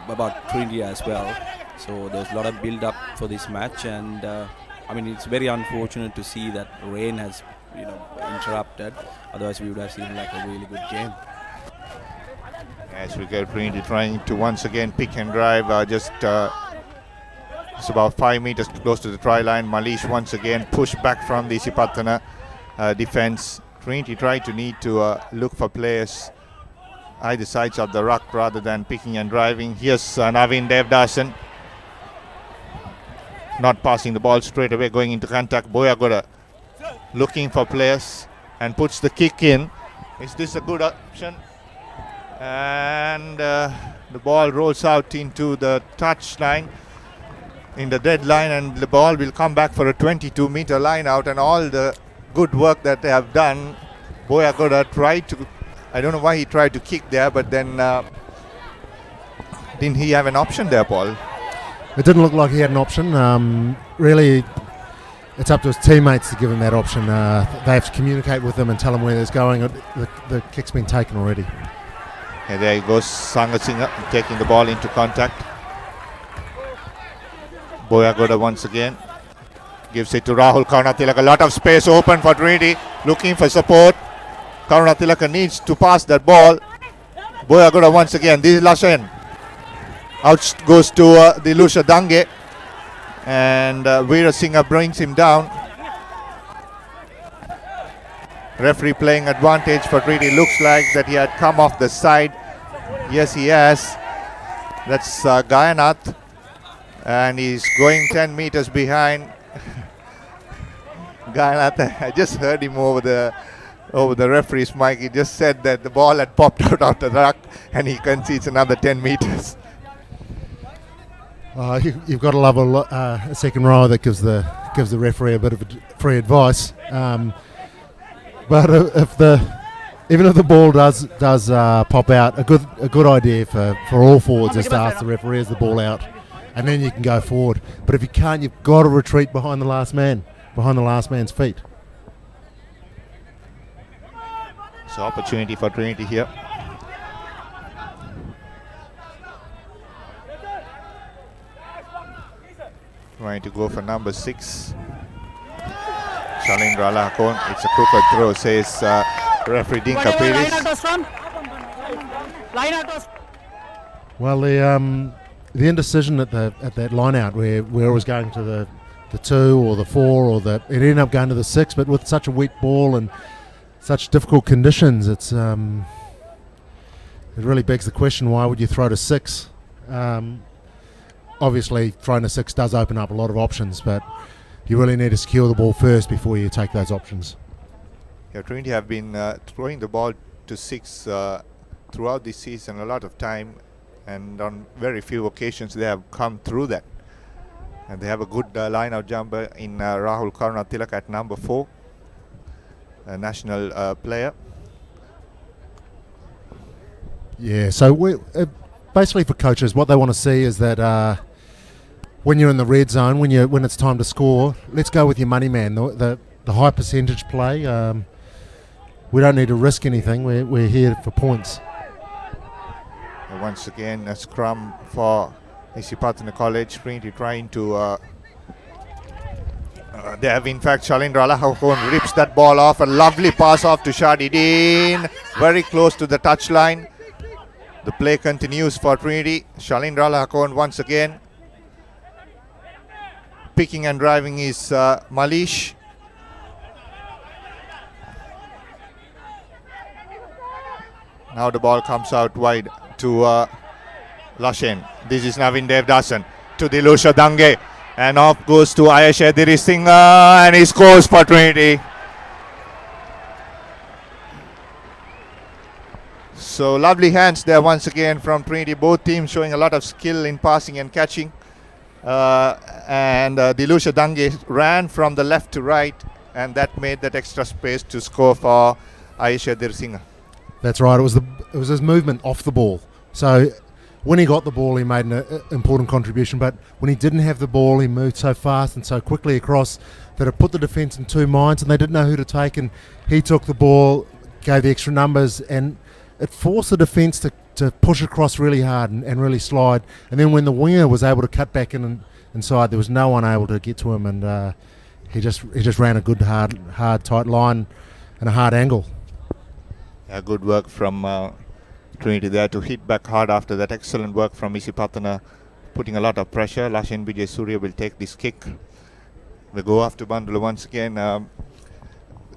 Speaker 5: about Trinity as well. So there's a lot of build-up for this match, and I mean it's very unfortunate to see that rain has interrupted. Otherwise, we would have seen like a really good game.
Speaker 1: As we go, Trinity trying to once again pick and drive, just about 5 metres close to the try line. Malish once again pushed back from the Isipathana defence. Trinity need to look for players either sides of the ruck rather than picking and driving. Here's Navin Devdasan not passing the ball straight away, going into contact. Boyagoda looking for players and puts the kick in. Is this a good option? And the ball rolls out into the touch line, in the dead line, and the ball will come back for a 22-meter line out. And all the good work that they have done, Boyagoda tried to, I don't know why he tried to kick there, but then didn't he have an option there, Paul?
Speaker 2: It didn't look like he had an option. Really, it's up to his teammates to give him that option. They have to communicate with him and tell him where it's going. The kick's been taken already.
Speaker 1: And there he goes, Sangasinga taking the ball into contact. Boyagoda once again gives it to Rahul Karunatilaka. A lot of space open for Trinity, looking for support. Karunatilaka needs to pass that ball. Boyagoda once again. This is Lashen. Out goes to the Lusha Dange. And Veera Singha brings him down. Referee playing advantage for Trinity. Looks like that he had come off the side. Yes, he has. That's Gayanath. And he's going 10 meters behind. Gayanath, I just heard him over the referee's mic. He just said that the ball had popped out of the ruck and he concedes another 10 meters.
Speaker 2: You've got to love a second row that gives the referee a bit of free advice. But even if the ball does pop out, a good idea for all forwards is to ask the referee is the ball out, and then you can go forward. But if you can't, you've got to retreat behind the last man's feet.
Speaker 1: So opportunity for Trinity here. Trying to go for number 6. Shalindra Alakon. It's a crooked throw, says referee Dinka Pires.
Speaker 2: Well, the indecision at that line out where it was going to the 2 or the 4 or it ended up going to the 6, but with such a wet ball and such difficult conditions, it really begs the question, why would you throw to 6? Obviously, throwing to 6 does open up a lot of options, but you really need to secure the ball first before you take those options.
Speaker 1: Yeah, Trinity have been throwing the ball to 6 throughout this season a lot of time, and on very few occasions they have come through that. And they have a good line-out jumper in Rahul Karunatilaka at number 4, a national player.
Speaker 2: Yeah, so basically for coaches, what they want to see is that when you're in the red zone, when it's time to score, let's go with your money man, the high percentage play. We don't need to risk anything. We're here for points.
Speaker 1: Once again, a scrum for Isipathana College. Trinity trying to They have in fact Shalindra Lahakon rips that ball off. A lovely pass off to Shadidin. Very close to the touchline. The play continues for Trinity. Shalindra Lahakon once again. Picking and driving is Malish. Now the ball comes out wide to Lashen. This is Navin Devdasan to Dilusha Dange. And off goes to Ayesha Dirisingha, and he scores for Trinity. So lovely hands there once again from Trinity. Both teams showing a lot of skill in passing and catching. And Dilusha Dange ran from the left to right, and that made that extra space to score for Ayesha Dirisingha.
Speaker 2: That's right. It was his movement off the ball. So when he got the ball, he made an important contribution. But when he didn't have the ball, he moved so fast and so quickly across that it put the defence in two minds, and they didn't know who to take. And he took the ball, gave the extra numbers, and it forced the defence to push across really hard and really slide. And then when the winger was able to cut back inside, there was no one able to get to him, and he just ran a good hard tight line and a hard angle.
Speaker 1: Yeah, good work from Trinity there to hit back hard after that. Excellent work from Isipathana, putting a lot of pressure. Lashin Vijay Surya will take this kick. We go after Bandula once again.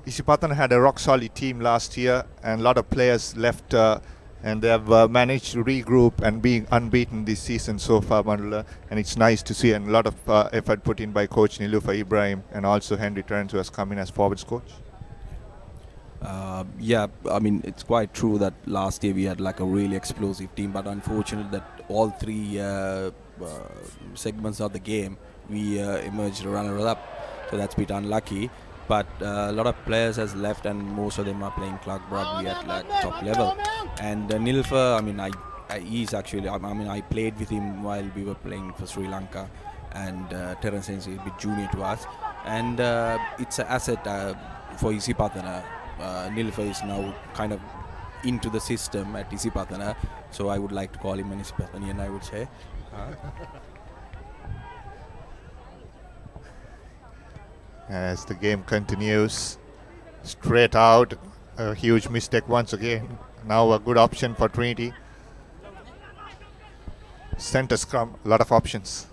Speaker 1: Isipathana had a rock solid team last year, and a lot of players left, and they have managed to regroup and being unbeaten this season so far, Bandula. And it's nice to see, and a lot of effort put in by coach Nilufa Ibrahim and also Henry Terence, who has come in as forwards coach.
Speaker 5: Yeah, I mean, it's quite true that last year we had like a really explosive team, but unfortunate that all three segments of the game we emerged runner-up, so that's a bit unlucky. But a lot of players has left, and most of them are playing Clark Rugby at like top level. And Nilfa, I mean, he's actually, I mean, I played with him while we were playing for Sri Lanka, and Terence is a bit junior to us, and it's an asset for Isipathana. Nilfa is now kind of into the system at Isipathana, so I would like to call him an Isipathanian, I would say.
Speaker 1: As the game continues, straight out, a huge mistake once again. Now a good option for Trinity. Centre scrum, a lot of options.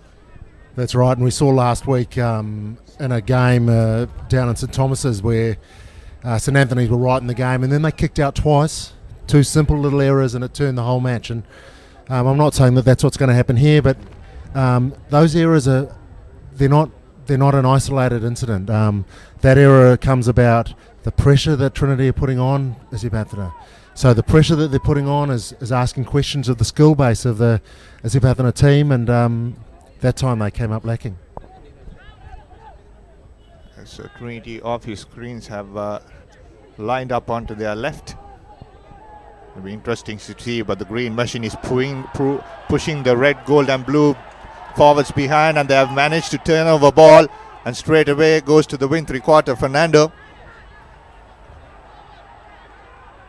Speaker 2: That's right, and we saw last week in a game down in St Thomas's where St Anthony's were right in the game, and then they kicked out twice. Two simple little errors, and it turned the whole match. And I'm not saying that that's what's going to happen here, but those errors they're not an isolated incident. That error comes about the pressure that Trinity are putting on Isipathana. So the pressure that they're putting on is asking questions of the skill base of the Isipathana team, and that time they came up lacking.
Speaker 1: So Trinity off his screens have lined up onto their left. It'll be interesting to see, but the green machine is pushing the red, gold and blue forwards behind, and they have managed to turn over ball, and straight away goes to the wing three-quarter, Fernando.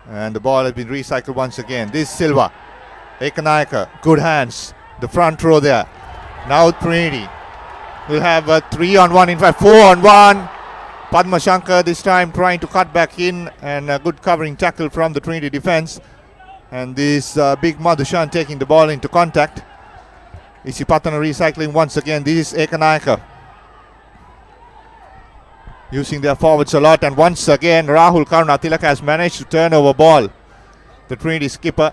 Speaker 1: And the ball has been recycled once again. This is Silva. Ekanayaka, good hands. The front row there. Now Trinity will have a 3-on-1, in fact 4-on-1. Padma Shankar this time trying to cut back in, and a good covering tackle from the Trinity defense. And this big Madhushan taking the ball into contact. Isipathana recycling once again. This is Ekanayaka, using their forwards a lot, and once again Rahul Karunatilaka has managed to turn over ball, the Trinity skipper,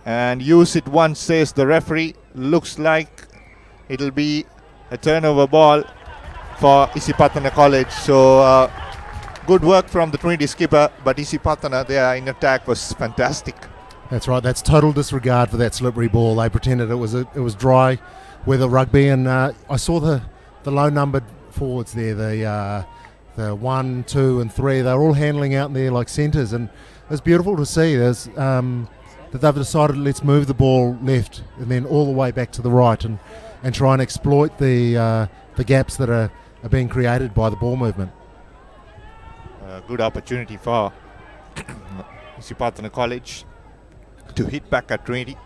Speaker 1: and use it once, says the referee. Looks like it'll be a turnover ball for Isipathana College. So good work from the Trinity skipper, but Isipathana there in attack was fantastic.
Speaker 2: That's right. That's total disregard for that slippery ball. They pretended it was dry weather rugby, and I saw the low-numbered forwards there, the 1, 2, and 3. They're all handling out in there like centres, and it's beautiful to see. There's that they've decided, let's move the ball left and then all the way back to the right, and try and exploit the gaps that are being created by the ball movement.
Speaker 1: Good opportunity for Isipathana College to hit back at Trinity.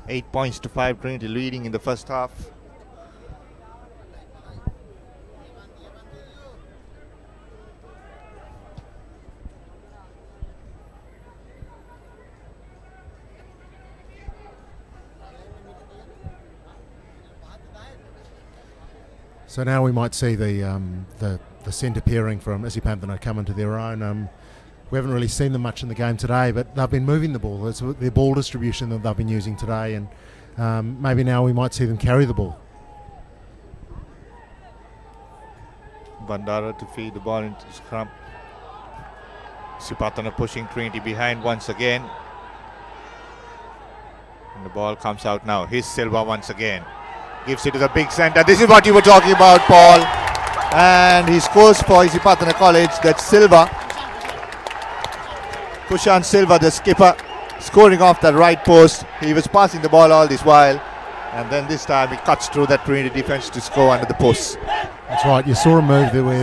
Speaker 1: 8 points to 5, Trinity leading in the first half.
Speaker 2: So now we might see the centre pairing from Isipathana come into their own. We haven't really seen them much in the game today, but they've been moving the ball. It's their ball distribution that they've been using today, and maybe now we might see them carry the ball.
Speaker 1: Bandara to feed the ball into the scrum. Isipathana pushing Trinity behind once again. And the ball comes out now. Here's Silva once again. Gives it to the big centre. This is what you were talking about, Paul. And he scores for Isipathana College. That's Silva. Kushan Silva, the skipper, scoring off the right post. He was passing the ball all this while. And then this time he cuts through that Trinity defence to score under the post.
Speaker 2: That's right. You saw a move there where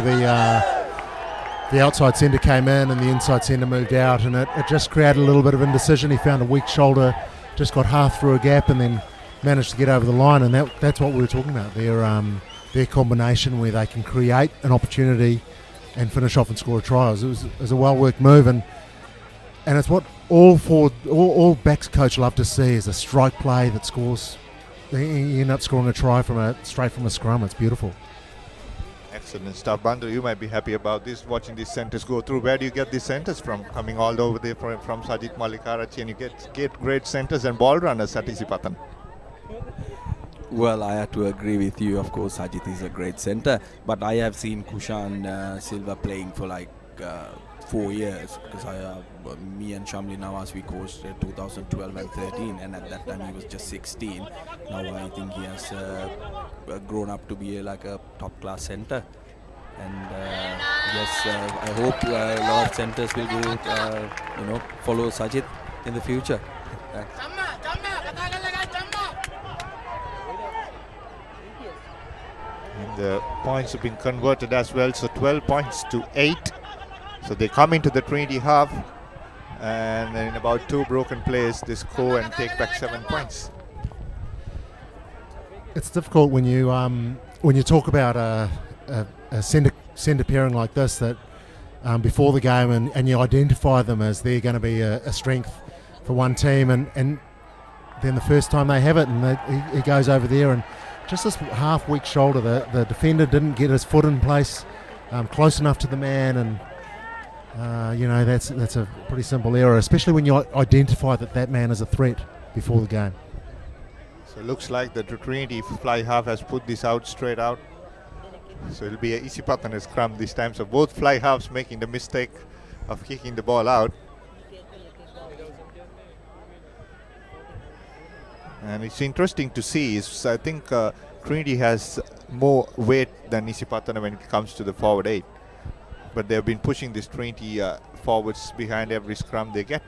Speaker 2: the outside centre came in and the inside centre moved out, and it just created a little bit of indecision. He found a weak shoulder, just got half through a gap and then managed to get over the line, and that's what we were talking about. Their combination where they can create an opportunity and finish off and score a try. It was a well-worked move, and it's what all backs coach love to see is a strike play that scores. You end up scoring a try straight from a scrum. It's beautiful.
Speaker 1: Excellent stuff. Bandhu, you might be happy about this, watching these centres go through. Where do you get these centres from? Coming all over there from Sajid Malikarachi, and you get great centres and ball runners at Isipathana.
Speaker 5: Well, I have to agree with you. Of course, Sajid is a great centre, but I have seen Kushan Silva playing for like 4 years, because me and Shamli Nawaz, we coached 2012 and 13, and at that time he was just 16. Now I think he has grown up to be like a top class centre, and yes, I hope a lot of centres will go, follow Sajid in the future.
Speaker 1: And the points have been converted as well, so 12 points to 8. So they come into the Trinity half, and in about 2 broken plays, they score and take back 7 points.
Speaker 2: It's difficult when you talk about a centre pairing like this, that before the game, and you identify them as they're going to be a strength for one team, and then the first time they have it, and he goes over there, and just this half weak shoulder, the defender didn't get his foot in place close enough to the man, and that's a pretty simple error, especially when you identify that man is a threat before the game.
Speaker 1: So it looks like the Trinity fly half has put this out straight out. So it'll be a Isipathana scrum this time. So both fly halves making the mistake of kicking the ball out. And it's interesting to see, I think Trinity has more weight than Isipathana when it comes to the forward 8. But they've been pushing this Trinity forwards behind every scrum they get.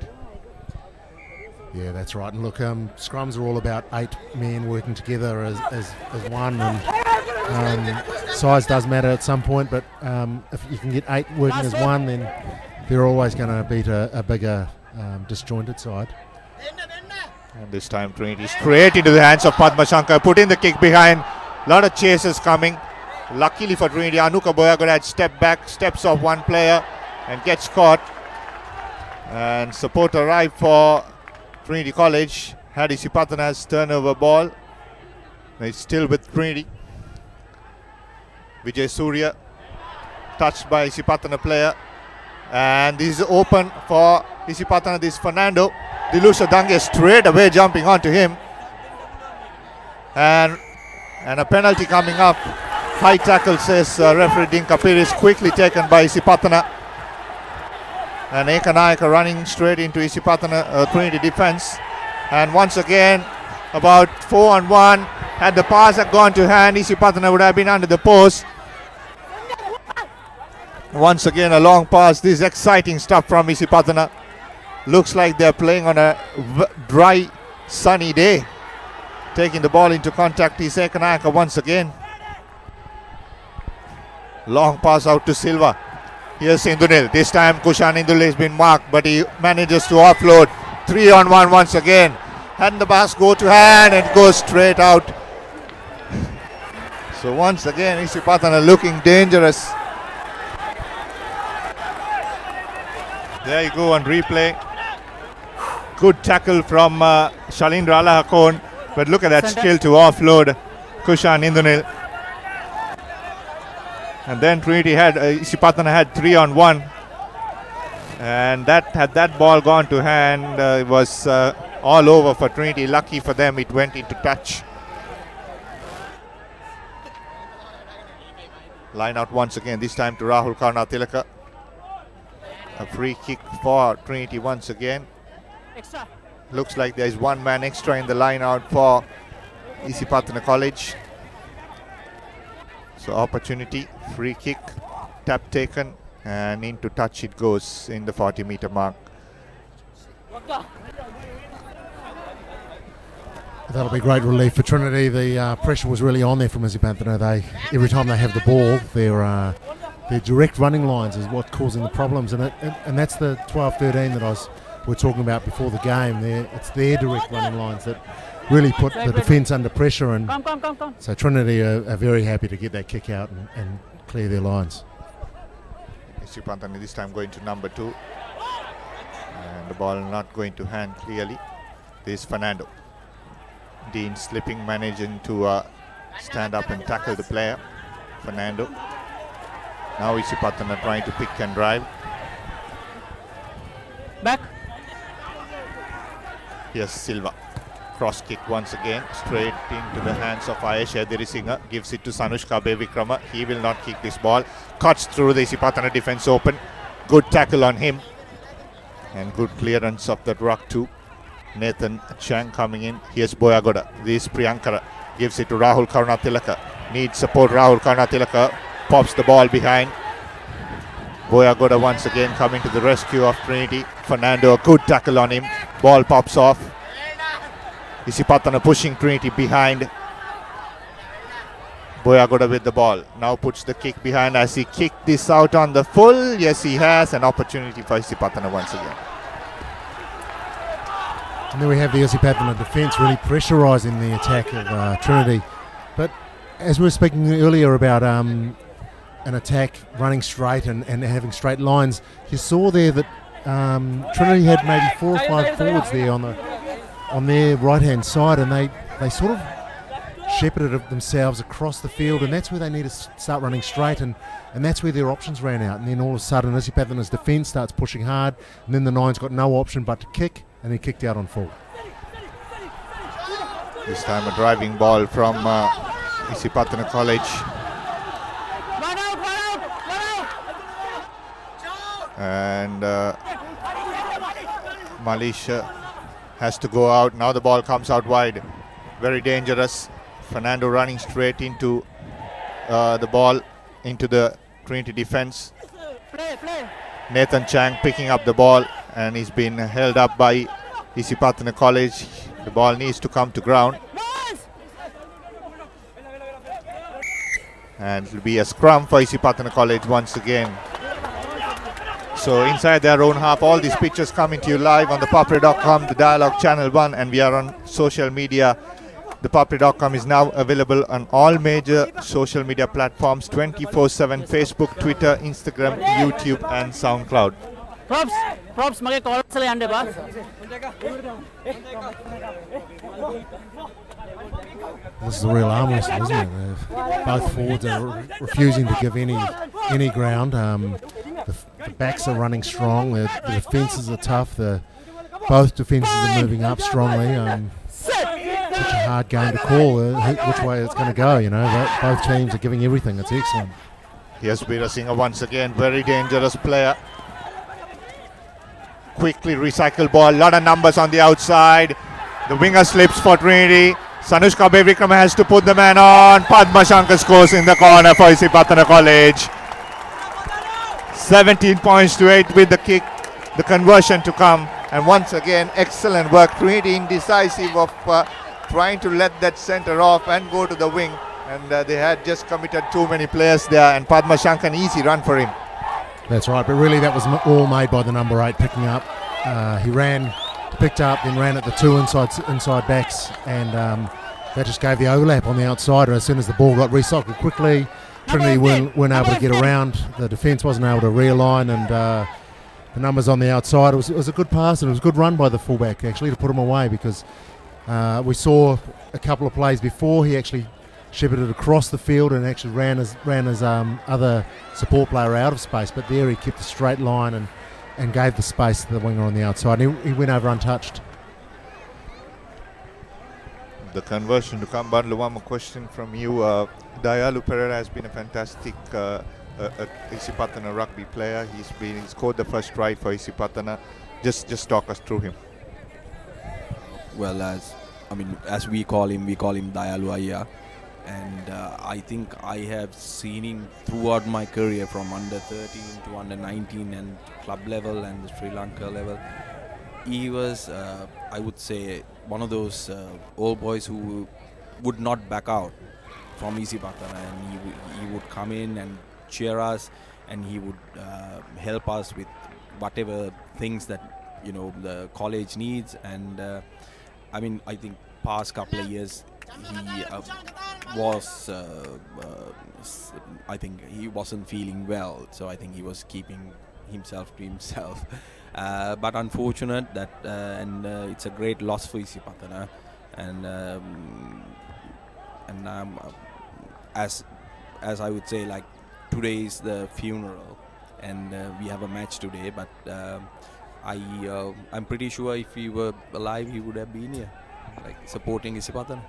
Speaker 2: Yeah, that's right. And look, scrums are all about 8 men working together as one. And size does matter at some point, but if you can get 8 working as one, then they're always going to beat a bigger disjointed side.
Speaker 1: And this time Trinity straight into the hands of Padma Shankar, putting the kick behind. A lot of chases coming. Luckily for Trinity, Anuka Boyagod had steps off one player and gets caught. And support arrived for Trinity College. Had Isipathana's turnover ball. It's still with Trinity. Vijay Surya touched by Isipathana player. And this is open for Isipathana. This is Fernando. Dilusha Dange straight away jumping onto him. And a penalty coming up. High tackle, says referee Dinka Pires, quickly taken by Isipathana. And Ekanayaka running straight into Isipathana Trinity defense. And once again, about 4-on-1. Had the pass had gone to hand, Isipathana would have been under the post. Once again, a long pass. This is exciting stuff from Isipathana. Looks like they're playing on a dry, sunny day. Taking the ball into contact is Ekanayaka once again. Long pass out to Silva. Here's Indunil. This time Kushan Indunil has been marked, but he manages to offload. 3-on-1 once again. And the pass go to hand and goes straight out. So once again Isipathana looking dangerous. There you go on replay. Good tackle from Shalindra Alahakon. But look at that skill to offload Kushan Indunil. And then Trinity had Isipathana had 3-on-1, and had that ball gone to hand, it was all over for Trinity. Lucky for them, it went into touch. Line out once again, this time to Rahul Karnatilaka. A free kick for Trinity once again.
Speaker 4: Extra.
Speaker 1: Looks like there's one man extra in the line out for Isipathana College. So opportunity, free kick, tap taken, and into touch it goes in the 40-meter mark.
Speaker 2: That'll be great relief for Trinity. The pressure was really on there from Isipathana. Every time they have the ball, their direct running lines is what's causing the problems, and that's the 12-13 that we're talking about before the game. It's their direct running lines that really put the defence under pressure, and
Speaker 4: Come.
Speaker 2: so Trinity are very happy to get that kick out and clear their lines.
Speaker 1: Isipathana this time going to number 2, and the ball not going to hand clearly. This is Fernando. Dean slipping, managing to stand up and tackle the player. Fernando. Now Isipathana trying to pick and drive.
Speaker 4: Back.
Speaker 1: Here's Silva. Cross kick once again, straight into the hands of Ayesh Edirisinghe. Gives it to Sanushka Bevikrama. He will not kick this ball. Cuts through the Isipathana defense open. Good tackle on him. And good clearance of that ruck too. Nathan Chang coming in. Here's Boyagoda. This is Priyankara. Gives it to Rahul Karnatilaka. Needs support. Rahul Karnatilaka pops the ball behind. Boyagoda once again coming to the rescue of Trinity. Fernando, a good tackle on him. Ball pops off. Isipathana pushing Trinity behind. Boyagoda with the ball. Now puts the kick behind. As he kicked this out on the full. Yes, he has an opportunity for Isipathana once again.
Speaker 2: And then we have the Isipathana defence really pressurising the attack of Trinity. But as we were speaking earlier about an attack running straight and having straight lines, you saw there that Trinity had maybe 4 or 5 forwards there on their right-hand side, and they sort of shepherded themselves across the field, and that's where they need to start running straight, and that's where their options ran out. And then all of a sudden Isipathana's defence starts pushing hard, and then the Nine's got no option but to kick, and he kicked out on full.
Speaker 1: This time a driving ball from Isipathana College.
Speaker 4: One out.
Speaker 1: And Malisha has to go out. Now the ball comes out wide. Very dangerous. Fernando running straight into the ball into the Trinity defense.
Speaker 4: Play.
Speaker 1: Nathan Chang picking up the ball, and he's been held up by Isipathana College. The ball needs to come to ground. And it will be a scrum for Isipathana College once again. So inside their own half, all these pictures coming to you live on ThePapare.com, the Dialogue Channel 1, and we are on social media. ThePapare.com is now available on all major social media platforms 24/7, Facebook, Twitter, Instagram, YouTube and SoundCloud.
Speaker 4: Props mage call sale ande ba.
Speaker 2: This is a real arm wrestle, isn't it? Both forwards are refusing to give any ground. The backs are running strong. The defences are tough. Both defences are moving up strongly. Such a hard game to call which way it's going to go. Both teams are giving everything. It's excellent.
Speaker 1: Here's Veerasinghe once again, very dangerous player. Quickly recycle ball, lot of numbers on the outside. The winger slips for Trinity. Sanushka Bevikrama has to put the man on. Padma Shankar scores in the corner for Isipathana College. 17 points to 8 with the kick, the conversion to come. And once again, excellent work. Trinity indecisive of trying to let that centre off and go to the wing. And they had just committed too many players there. And Padma Shankar, an easy run for him.
Speaker 2: That's right, but really that was all made by the number 8 picking up. He picked up, then ran at the 2 inside backs, and that just gave the overlap on the outside. And as soon as the ball got recycled quickly, Trinity weren't able to get around. The defence wasn't able to realign, and the numbers on the outside. It was a good pass, and it was a good run by the fullback actually to put him away, because we saw a couple of plays before he actually shepherded across the field and actually ran his other support player out of space. But there he kept a straight line and gave the space to the winger on the outside. He went over untouched.
Speaker 1: The conversion to come, Bundle. One more question from you. Dayalu Pereira has been a fantastic Isipathana rugby player. He scored the first try for Isipathana. Just talk us through him.
Speaker 5: Well, as we call him Dayalu Ayya. And I think I have seen him throughout my career from under 13 to under 19 and club level and the Sri Lanka level. He was, I would say, one of those old boys who would not back out from Isipathana, and he would come in and cheer us, and he would help us with whatever things that the college needs. And I think past couple of years he was I think he wasn't feeling well, so I think he was keeping himself to himself. But unfortunate that and it's a great loss for Isipathana, and as I would say, like, today is the funeral and we have a match today, but I'm pretty sure if he were alive he would have been here, like, supporting Isipathana.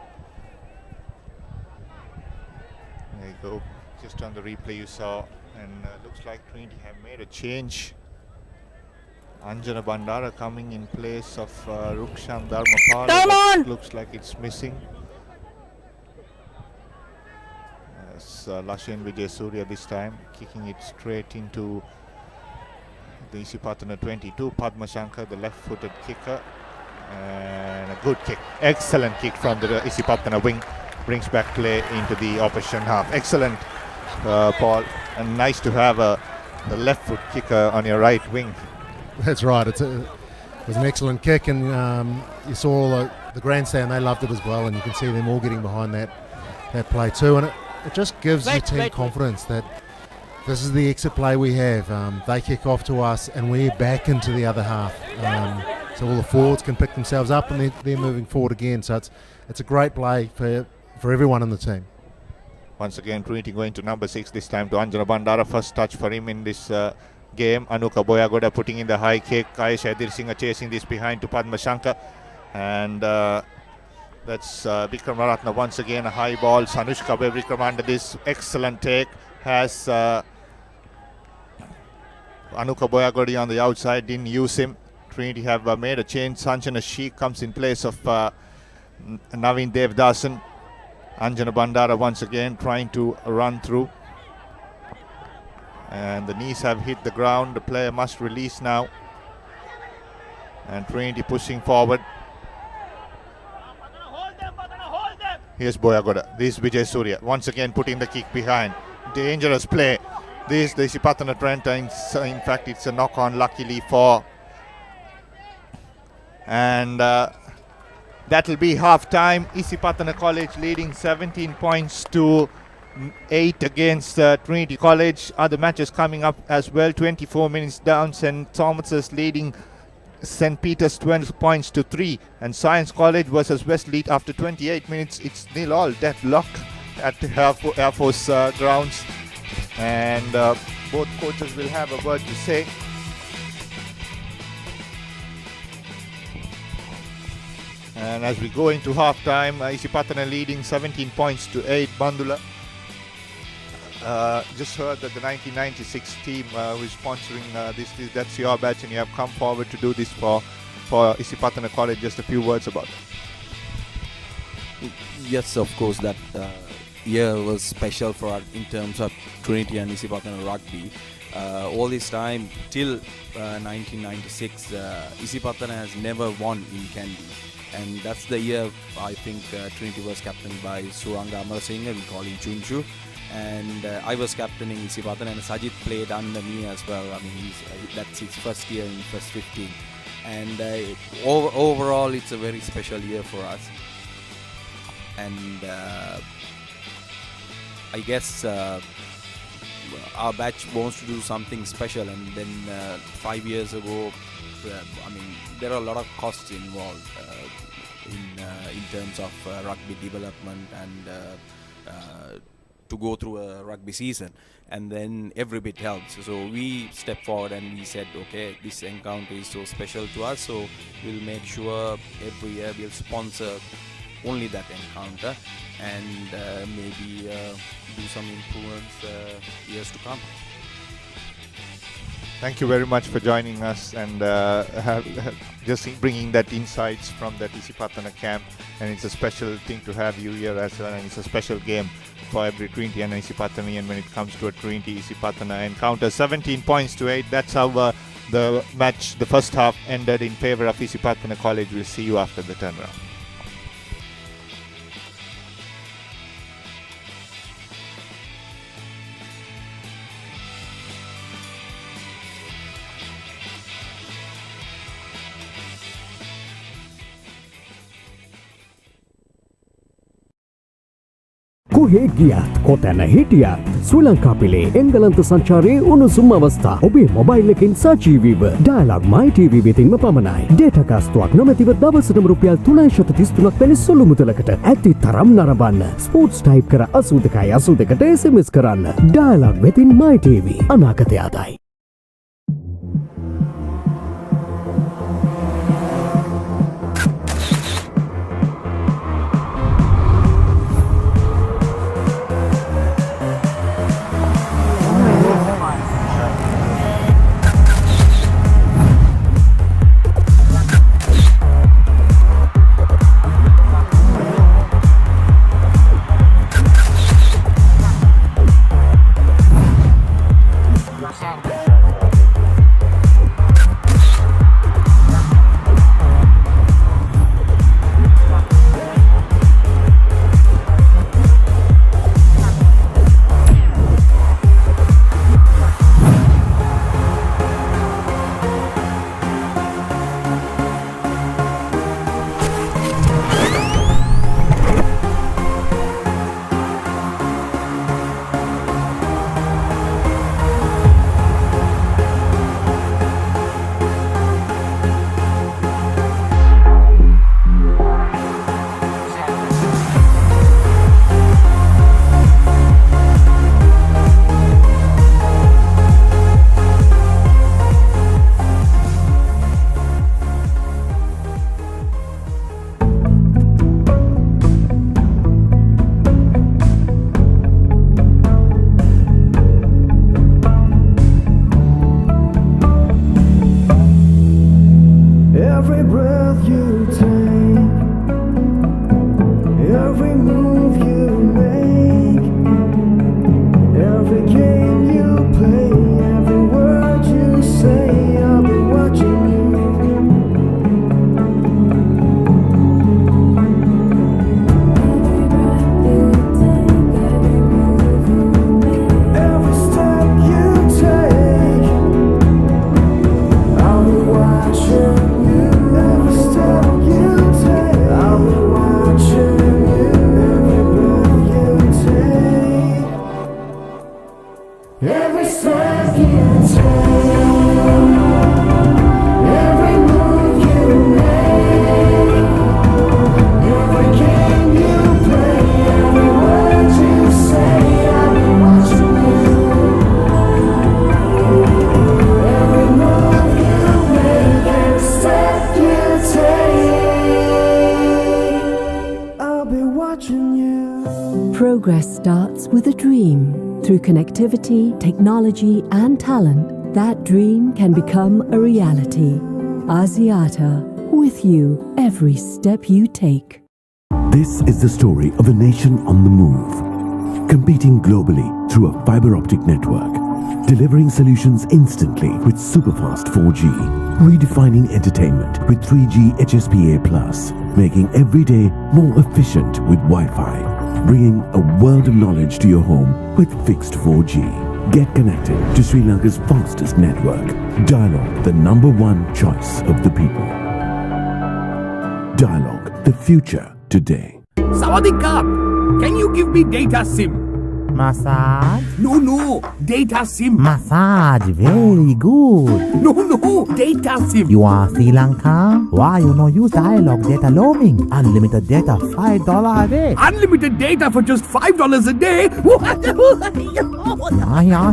Speaker 1: There you go. Just on the replay you saw, and looks like Trinity have made a change. Anjana Bandara coming in place of Ruksham Dharmapala. Looks like it's missing. It's Lashin Vijay Surya this time, kicking it straight into the Isipathana 22. Padma Shankar, the left-footed kicker, and a good kick. Excellent kick from the Isipathana wing. Brings back play into the opposition half. Excellent, Paul, and nice to have the left foot kicker on your right wing.
Speaker 2: That's right. It was an excellent kick, and you saw all the grandstand. They loved it as well, and you can see them all getting behind that play too. And it just gives the team confidence that this is the exit play we have. They kick off to us, and we're back into the other half. So all the forwards can pick themselves up, and they're moving forward again. So it's a great play for everyone in the team.
Speaker 1: Once again, Trinity going to number 6 this time to Anjana Bandara. First touch for him in this game. Anuka Boyagoda putting in the high kick. Aisha Edirsinga chasing this behind to Padma Shankar. And that's Vikram Maratna once again. A high ball. Sanushka Vikram under this. Excellent take. Has Anuka Boyagodi on the outside. Didn't use him. Trinity have made a change. Sanjana Sheikh comes in place of Naveen Devdasan. Anjana Bandara once again trying to run through, and the knees have hit the ground. The player must release now, and Trinity pushing forward. Here's Boyagoda. This is Vijay Surya once again putting the kick behind. Dangerous play. This is the Isipathana Trent. In fact, it's a knock on, luckily for, and that'll be half time. Isipathana College leading 17 points to 8 against Trinity College. Other matches coming up as well. 24 minutes down. St. Thomas's leading St. Peter's 12 points to 3. And Science College versus Westleigh after 28 minutes. It's 0-0 deadlock at the Air Force grounds. And both coaches will have a word to say. And as we go into half-time, Isipathana leading 17 points to 8. Bandula. Just heard that the 1996 team who is sponsoring this, that's your batch, and you have come forward to do this for Isipathana College. Just a few words about it.
Speaker 5: Yes, of course, that year was special for us in terms of Trinity and Isipathana rugby. All this time, till 1996, Isipathana has never won in Kandy. And that's the year I think Trinity was captained by Suranga Amarasinghe, we call him Chunchu. And I was captaining Isipathana, and Sajid played under me as well. I mean, that's his first year in first 15. And overall, it's a very special year for us. And I guess our batch wants to do something special. And then 5 years ago, I mean, there are a lot of costs involved in terms of rugby development and to go through a rugby season, and then every bit helps. So we stepped forward and we said, okay, this encounter is so special to us, so we'll make sure every year we'll sponsor only that encounter, and maybe do some improvements years to come.
Speaker 1: Thank you very much for joining us and just bringing that insights from that Isipathana camp. And it's a special thing to have you here as well, and it's a special game for every Trinity and Isipathanian when it comes to a Trinity Isipathana encounter. 17 points to 8. That's how the match, the first half, ended in favor of Isipathana College. We'll see you after the turnaround.
Speaker 6: කොහේ ගියත් කොතැන හිටියත් ශ්‍රී ලංකා පිලේ එංගලන්ත සංචාරයේ උණුසුම් අවස්ථා ඔබේ mobile එකෙන් සජීවීව dialogue මයි TV වෙතින්ම පමණයි. Data කාස්තුවක් නොමැතිව දවසටම රුපියල් 333ක් වැනි සුළු මුදලකට ඇති තරම් නරඹන්න. ස්පෝර්ට්ස් ටයිප් කර 8282ට SMS කරන්න. ඩයලොග් වෙතින් මයි ටීවී අනාගතය ආදයි.
Speaker 7: Progress starts with a dream. Through connectivity, technology, and talent, that dream can become a reality. Asiata, with you every step you take.
Speaker 8: This is the story of a nation on the move, competing globally through a fiber optic network, delivering solutions instantly with superfast 4G, redefining entertainment with 3G HSPA+, making every day more efficient with Wi-Fi, bringing a world of knowledge to your home with fixed 4G. Get connected to Sri Lanka's fastest network. Dialog, the #1 choice of the people. Dialog, the future today.
Speaker 9: Sawadee Krap! Can you give me data SIM? Massage?
Speaker 10: No, data SIM.
Speaker 9: Massage, very good.
Speaker 10: No, data SIM.
Speaker 9: You are Sri Lanka? Why you no use dialogue data roaming? Unlimited data, $5 a day.
Speaker 10: Unlimited data for just $5 a day?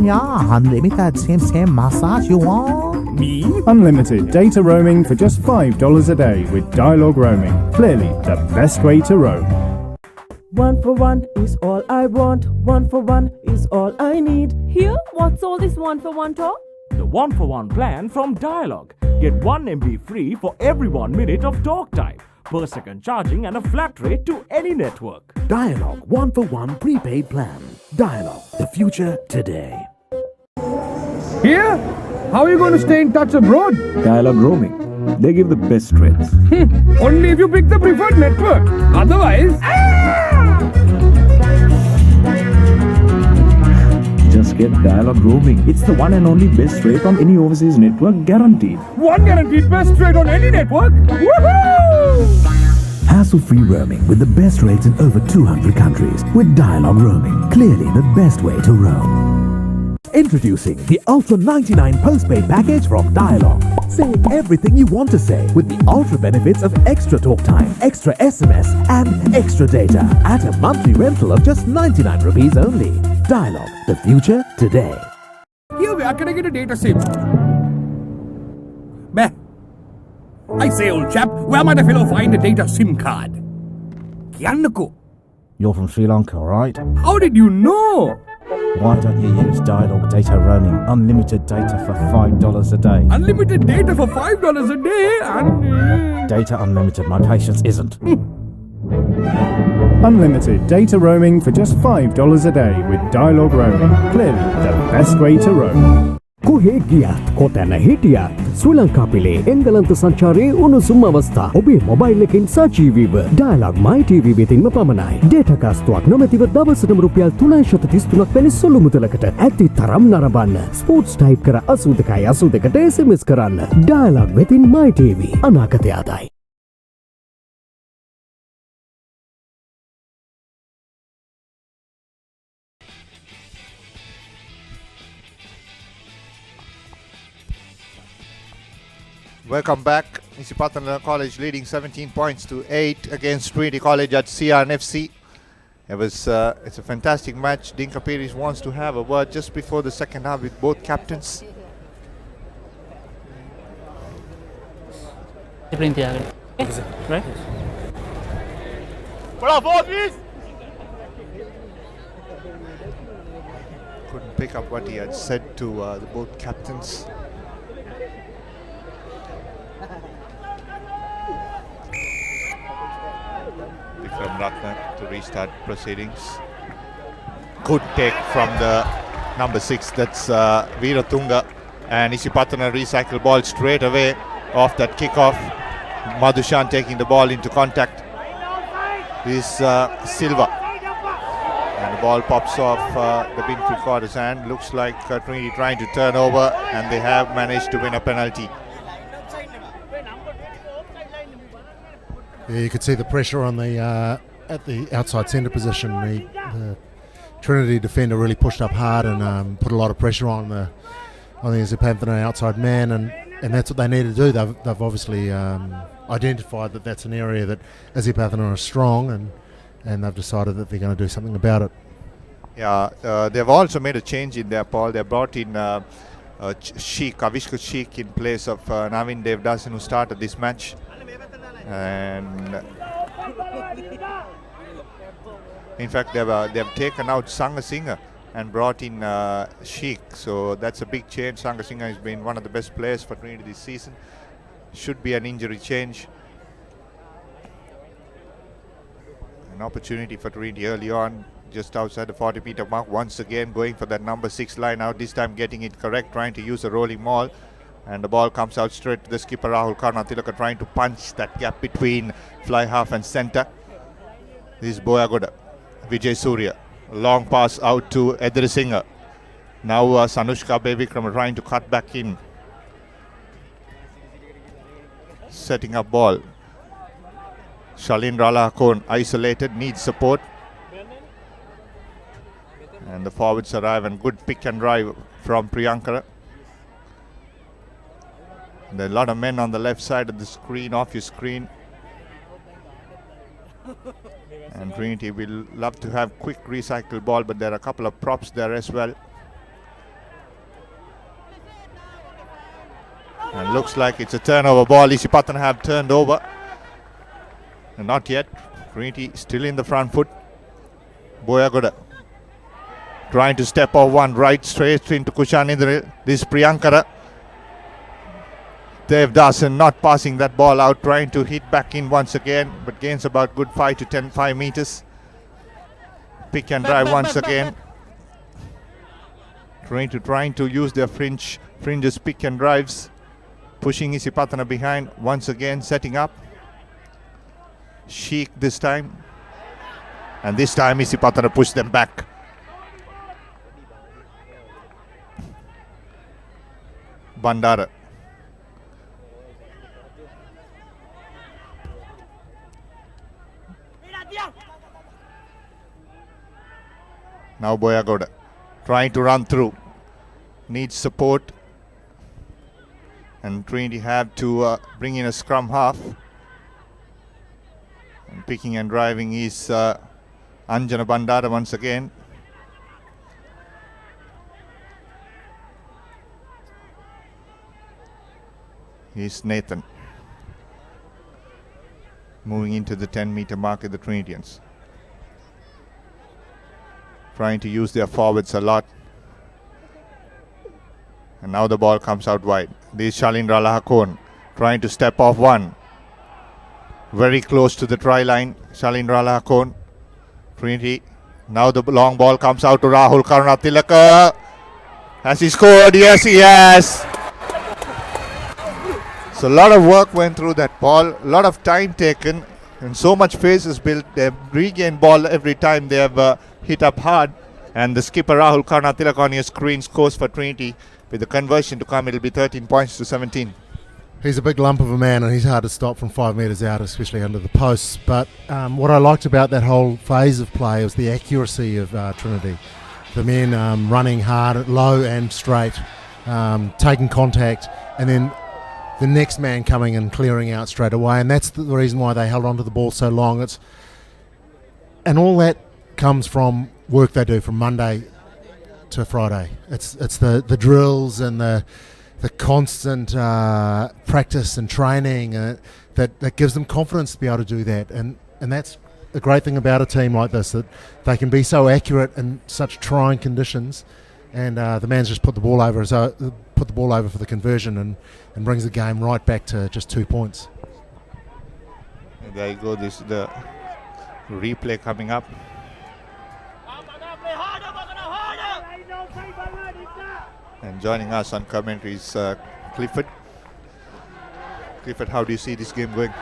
Speaker 9: Yeah. Unlimited, same massage you want?
Speaker 10: Me?
Speaker 11: Unlimited data roaming for just $5 a day with dialogue roaming. Clearly the best way to roam.
Speaker 12: 1 for 1 is all I want. 1 for 1 is all I need.
Speaker 13: Here, what's all this 1 for 1 talk?
Speaker 14: The 1 for 1 plan from Dialog. Get 1 MB free for every 1 minute of talk time, per second charging and a flat rate to any network.
Speaker 6: Dialog 1 for 1 prepaid plan. Dialog, the future today.
Speaker 10: Here? How are you going to stay in touch abroad?
Speaker 11: Dialog roaming. They give the best rates.
Speaker 10: Only if you pick the preferred network. Otherwise...
Speaker 11: Just get dialog roaming. It's the one and only best rate on any overseas network, guaranteed.
Speaker 10: One guaranteed best rate on any network? Woohoo!
Speaker 8: Hassle-free roaming with the best rates in over 200 countries. With dialog roaming, clearly the best way to roam. Introducing the Ultra 99 postpaid package from Dialog. Say everything you want to say with the ultra benefits of extra talk time, extra SMS and extra data at a monthly rental of just 99 rupees only. Dialog, the future today.
Speaker 10: Here, where can I get a data SIM? Bah. I say, old chap, where might a fellow find a data SIM card? Kiannako.
Speaker 9: You're from Sri Lanka, right?
Speaker 10: How did you know?
Speaker 9: Why don't you use dialogue data roaming? Unlimited data for $5 a day.
Speaker 10: Unlimited data for $5 a day and...
Speaker 9: Data unlimited, my patience isn't.
Speaker 11: Unlimited data roaming for just $5 a day with dialog roaming. Clearly the best way to roam.
Speaker 6: කොහේ ගියත් කොතැන හිටියත් ශ්‍රී ලංකා පිලේ එංගලන්ත සංචාරයේ උණුසුම් අවස්ථා ඔබේ mobile එකෙන් සජීවීව dialogue මයි TV වෙතින්ම පමණයි. Data කාස්තුවක් නොමැතිව දවසටම රුපියල් 333ක් වැනි සුළු මුදලකට ඇති තරම් නරඹන්න. ස්පෝර්ට්ස් ටයිප් කර 8282ට SMS කරන්න. ඩයලොග් වෙතින් මයි TV අනාගතය ආදායි.
Speaker 1: Welcome back. Isipathana College leading 17 points to 8 against Trinity College at CRNFC. It's a fantastic match. Dinka Piris wants to have a word just before the second half with both captains.
Speaker 4: Right?
Speaker 1: Couldn't pick up what he had said to the both captains. From Ratna to restart proceedings. Good take from the number 6, that's Veeratunga, and Isipathana recycle ball straight away off that kickoff. Madhushan taking the ball into contact. This Silva, and the ball pops off the Winfield quarters hand. Looks like Trinity trying to turn over, and they have managed to win a penalty.
Speaker 2: Yeah, you could see the pressure on the at the outside centre position. The Trinity defender really pushed up hard and put a lot of pressure on the Isipathana outside man, and that's what they need to do. They've obviously identified that that's an area that Isipathana are strong, and they've decided that they're going to do something about it.
Speaker 1: Yeah, they've also made a change in their Paul. They brought in Avishka Sheikh in place of Navin Devdasan, who started this match. And in fact, they've taken out Sangasinghe and brought in Sheikh, so that's a big change. Sangasinghe has been one of the best players for Trinity this season. Should be an injury change. An opportunity for Trinity early on, just outside the 40-meter mark. Once again going for that number 6 line out, this time getting it correct, trying to use a rolling maul. And the ball comes out straight to the skipper Rahul Karnatilaka, trying to punch that gap between fly half and centre. This is Boyagoda, Vijay Surya. Long pass out to Edrisinghe. Now Sanushka Bevikram trying to cut back in. Setting up ball. Shalin Ralakon isolated, needs support. And the forwards arrive, and good pick and drive from Priyankara. There are a lot of men on the left side of the screen, off your screen. And Trinity will love to have quick recycle ball, but there are a couple of props there as well. And looks like it's a turnover ball. Isipathana have turned over. And not yet. Trinity still in the front foot. Boyagoda trying to step off one right straight into Kushanindra. This is Priyankara. Dev Dasan not passing that ball out, trying to hit back in once again, but gains about good 5 to 5 meters. Pick and drive once again. Trying to use their fringes pick and drives. Pushing Isipathana behind once again, setting up. Sheikh this time. And this time Isipathana pushed them back. Bandara. Now Boyagoda trying to run through. Needs support. And Trinity have to bring in a scrum half. And picking and driving is Anjana Bandara once again. Here's Nathan. Moving into the 10-meter mark at the Trinitians. Trying to use their forwards a lot. And now the ball comes out wide. This is Shalindra Lahakon trying to step off one. Very close to the try line. Shalindra Lahakon. Trinity. Now the long ball comes out to Rahul Karunatilaka. Has he scored? Yes, he has. So a lot of work went through that ball. A lot of time taken. And so much pace is built. They've regained ball every time they have hit up hard. And the skipper Rahul Karunatilaka on your screen scores for Trinity. With the conversion to come, it'll be 13 points to 17.
Speaker 2: He's a big lump of a man, and he's hard to stop from 5 metres out, especially under the posts. But what I liked about that whole phase of play was the accuracy of Trinity. The men running hard, low and straight, taking contact, and then the next man coming and clearing out straight away. And that's the reason why they held onto the ball so long. And all that comes from work they do from Monday to Friday. It's the drills and the constant practice and training that gives them confidence to be able to do that. And that's the great thing about a team like this, that they can be so accurate in such trying conditions. And the man's just put the ball over for the conversion and brings the game right back to just 2 points.
Speaker 1: And there you go. This is the replay coming up. And joining us on commentary is Clifford. Clifford, how do you see this game going?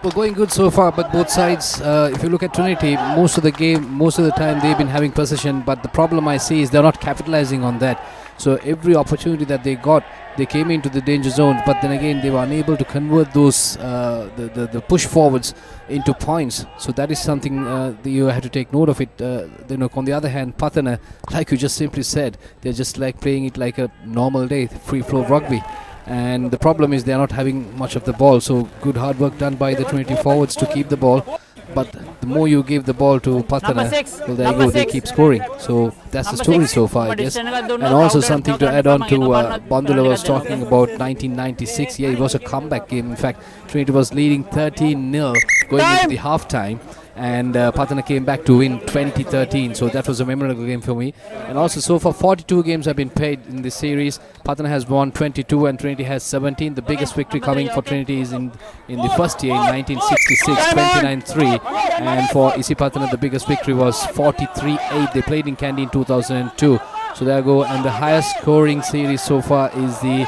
Speaker 15: Well, going good so far, but both sides, if you look at Trinity, most of the time they've been having possession, but the problem I see is they're not capitalizing on that. So every opportunity that they got, they came into the danger zone, but then again they were unable to convert those the push forwards into points. So that is something that you have to take note of it. On the other hand, Pathana, like you just simply said, they're just like playing it like a normal day, free flow rugby. And the problem is they're not having much of the ball. So good hard work done by the Trinity forwards to keep the ball. But the more you give the ball to Pathana, well, there you go, they keep scoring. So that's the story so far, I guess. And also something to add on to Bandula was talking about 1996. Yeah, it was a comeback game. In fact, Trinity was leading 13-0 going into the halftime. And Pathana came back to win 2013, so that was a memorable game for me. And also, so far 42 games have been played in this series. Pathana has won 22 and Trinity has 17. The biggest victory coming for Trinity is in the first year in 1966, 29-3. And for Isipathana, the biggest victory was 43-8. They played in Kandy in 2002. So there you go, and the highest scoring series so far is in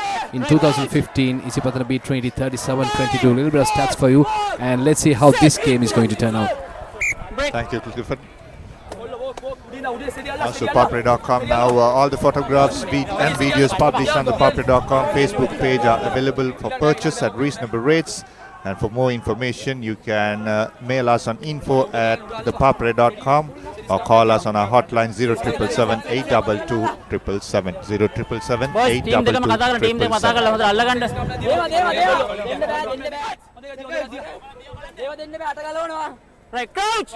Speaker 15: 2015. Isipathana beat Trinity 37-22. A little bit of stats for you, and let's see how this game is going to turn out.
Speaker 1: Thank you, Clifford. Also, ThePapare.com now. All the photographs and videos published on ThePapare.com Facebook page are available for purchase at reasonable rates. And for more information, you can mail us on info@thepapare.com or call us on our hotline 0777 822 777 822
Speaker 4: Right, crouch!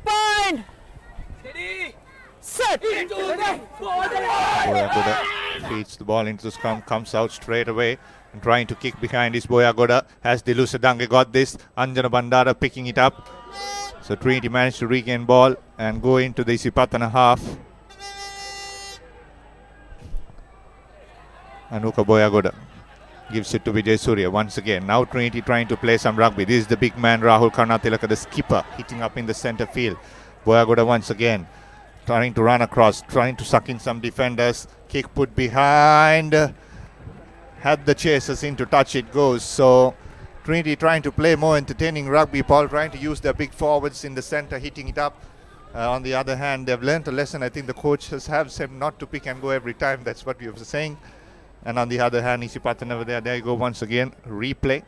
Speaker 4: Point! Set!
Speaker 1: Boyagoda feeds the ball into the scrum, comes out straight away and trying to kick behind his Boyagoda. Has Dilusadange got this? Anjana Bandara picking it up. So Trinity managed to regain ball and go into the Isipathana half. Anuka Boyagoda gives it to Vijay Surya once again. Now Trinity trying to play some rugby. This is the big man Rahul Karnatilaka, the skipper, hitting up in the center field. Boyagoda once again trying to run across, trying to suck in some defenders. Kick put behind. Had the chasers in to touch, it goes. So Trinity trying to play more entertaining rugby. Paul trying to use their big forwards in the center, hitting it up. On the other hand, they've learned a lesson. I think the coaches have said not to pick and go every time. That's what we were saying. And on the other hand, Isipathana over there. There you go once again. Replay.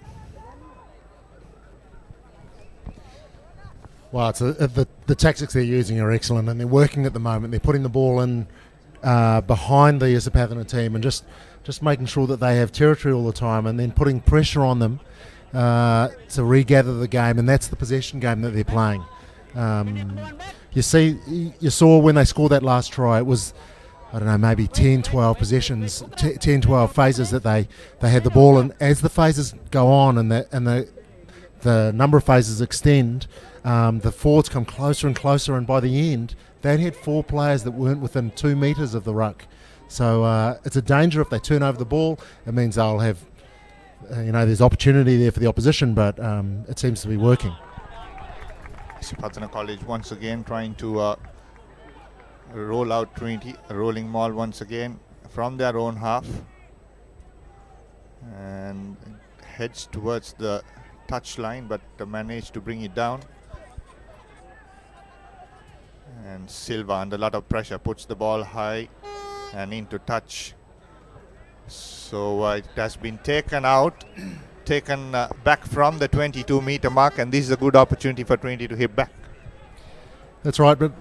Speaker 2: Well, it's the tactics they're using are excellent, and they're working at the moment. They're putting the ball in behind the Isipathana team and just making sure that they have territory all the time, and then putting pressure on them to regather the game, and that's the possession game that they're playing. You saw when they scored that last try, it was, I don't know, maybe 10, 12 possessions, 10, 12 phases that they had the ball, and as the phases go on and the number of phases extend, the forwards come closer and closer, and by the end, they had 4 players that weren't within 2 metres of the ruck. So it's a danger if they turn over the ball. It means they'll have, there's opportunity there for the opposition, but it seems to be working.
Speaker 1: Isipathana College once again trying to roll out Trinity, a rolling maul once again from their own half, and heads towards the touch line, but managed to bring it down. And Silva, under a lot of pressure, puts the ball high and into touch. So it has been taken out, taken back from the 22-meter mark, and this is a good opportunity for Trinity to hit back.
Speaker 2: That's right, but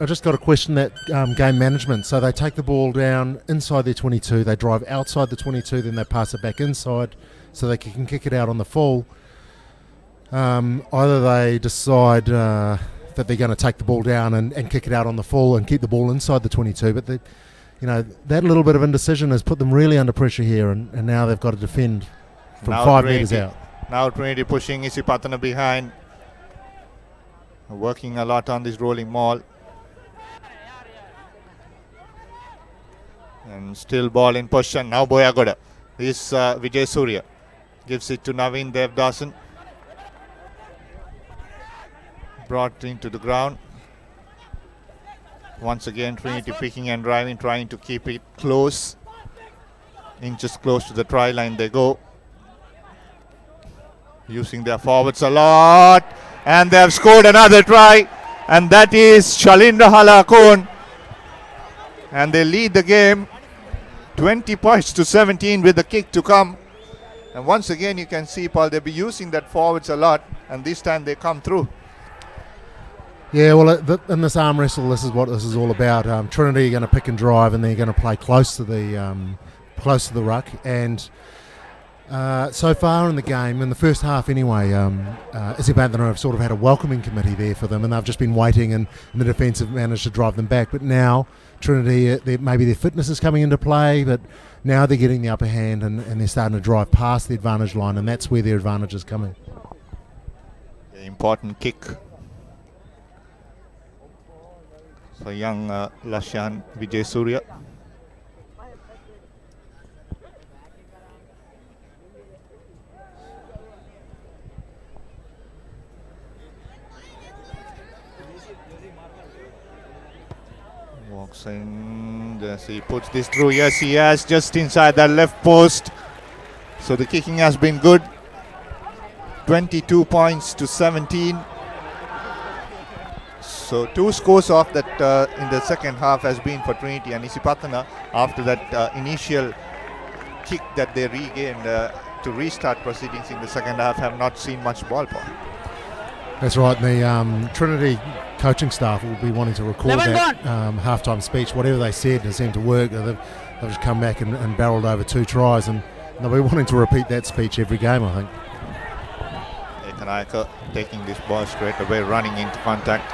Speaker 2: I just got to question that game management. So they take the ball down inside their 22, they drive outside the 22, then they pass it back inside so they can kick it out on the full. Either they decide that they're going to take the ball down and kick it out on the full and keep the ball inside the 22, but that little bit of indecision has put them really under pressure here, and now they've got to defend from now 5 metres out.
Speaker 1: Now Trinity pushing Isipathana behind, working a lot on this rolling maul, and still ball in possession. Now Boyagoda. This Vijay Surya gives it to Naveen Devdasan, brought into the ground. Once again Trinity picking and driving, trying to keep it close, inches close to the try line they go, using their forwards a lot, and they have scored another try, and that is Shalindra Halakon, and they lead the game 20 points to 17 with the kick to come. And once again you can see, Paul, they'll be using that forwards a lot, and this time they come through.
Speaker 2: Yeah, well, in this arm wrestle, this is what this is all about. Trinity are going to pick and drive, and they're going to play close to the ruck. And so far in the game, in the first half anyway, Isipathana have sort of had a welcoming committee there for them, and they've just been waiting, and the defence have managed to drive them back. But now Trinity, maybe their fitness is coming into play, but now they're getting the upper hand, and they're starting to drive past the advantage line, and that's where their advantage is coming.
Speaker 1: Yeah, important kick for young Lashan Vijay Surya. Walks in, yes, he puts this through. Yes, he has, just inside that left post. So the kicking has been good. 22 points to 17. So 2 scores off that in the second half has been for Trinity, and Isipathana, after that initial kick that they regained, to restart proceedings in the second half, have not seen much ball.
Speaker 2: That's right. And the Trinity coaching staff will be wanting to record that halftime speech. Whatever they said, it seemed to work. They've just come back and barreled over 2 tries, and they'll be wanting to repeat that speech every game, I think.
Speaker 1: Ekanaika taking this ball straight away, running into contact.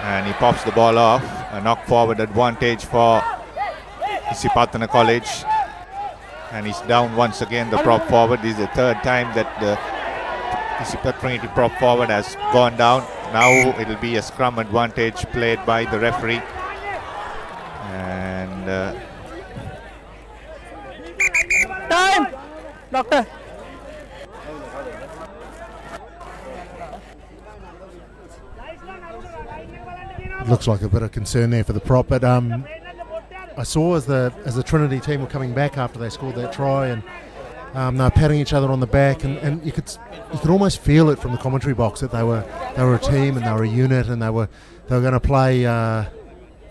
Speaker 1: And he pops the ball off. A knock forward advantage for Isipathana College. And he's down once again, the prop forward. This is the third time that the Isipathana Trinity prop forward has gone down. Now it'll be a scrum advantage played by the referee. And
Speaker 4: Time! Doctor!
Speaker 2: It looks like a bit of concern there for the prop, but I saw as the Trinity team were coming back after they scored that try, and they were patting each other on the back, and you could almost feel it from the commentary box that they were a team and they were a unit, and they were going to play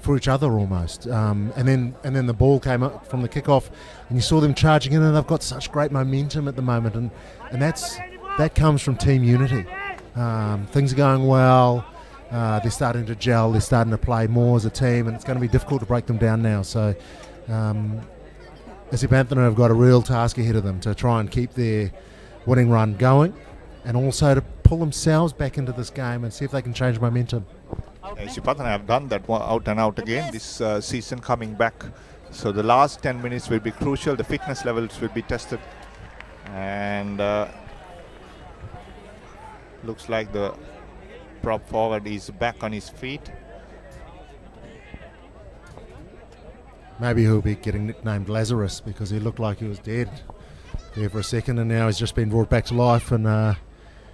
Speaker 2: for each other almost. And then the ball came up from the kickoff, and you saw them charging in, and they've got such great momentum at the moment, and that comes from team unity. Things are going well. They're starting to gel, they're starting to play more as a team, and it's going to be difficult to break them down now. So Isipathana have got a real task ahead of them to try and keep their winning run going, and also to pull themselves back into this game and see if they can change momentum.
Speaker 1: Isipathana have done that out and out again this season, coming back. So the last 10 minutes will be crucial. The fitness levels will be tested. And looks like the prop forward is back on his feet.
Speaker 2: Maybe he'll be getting nicknamed Lazarus because he looked like he was dead there for a second, and now he's just been brought back to life, and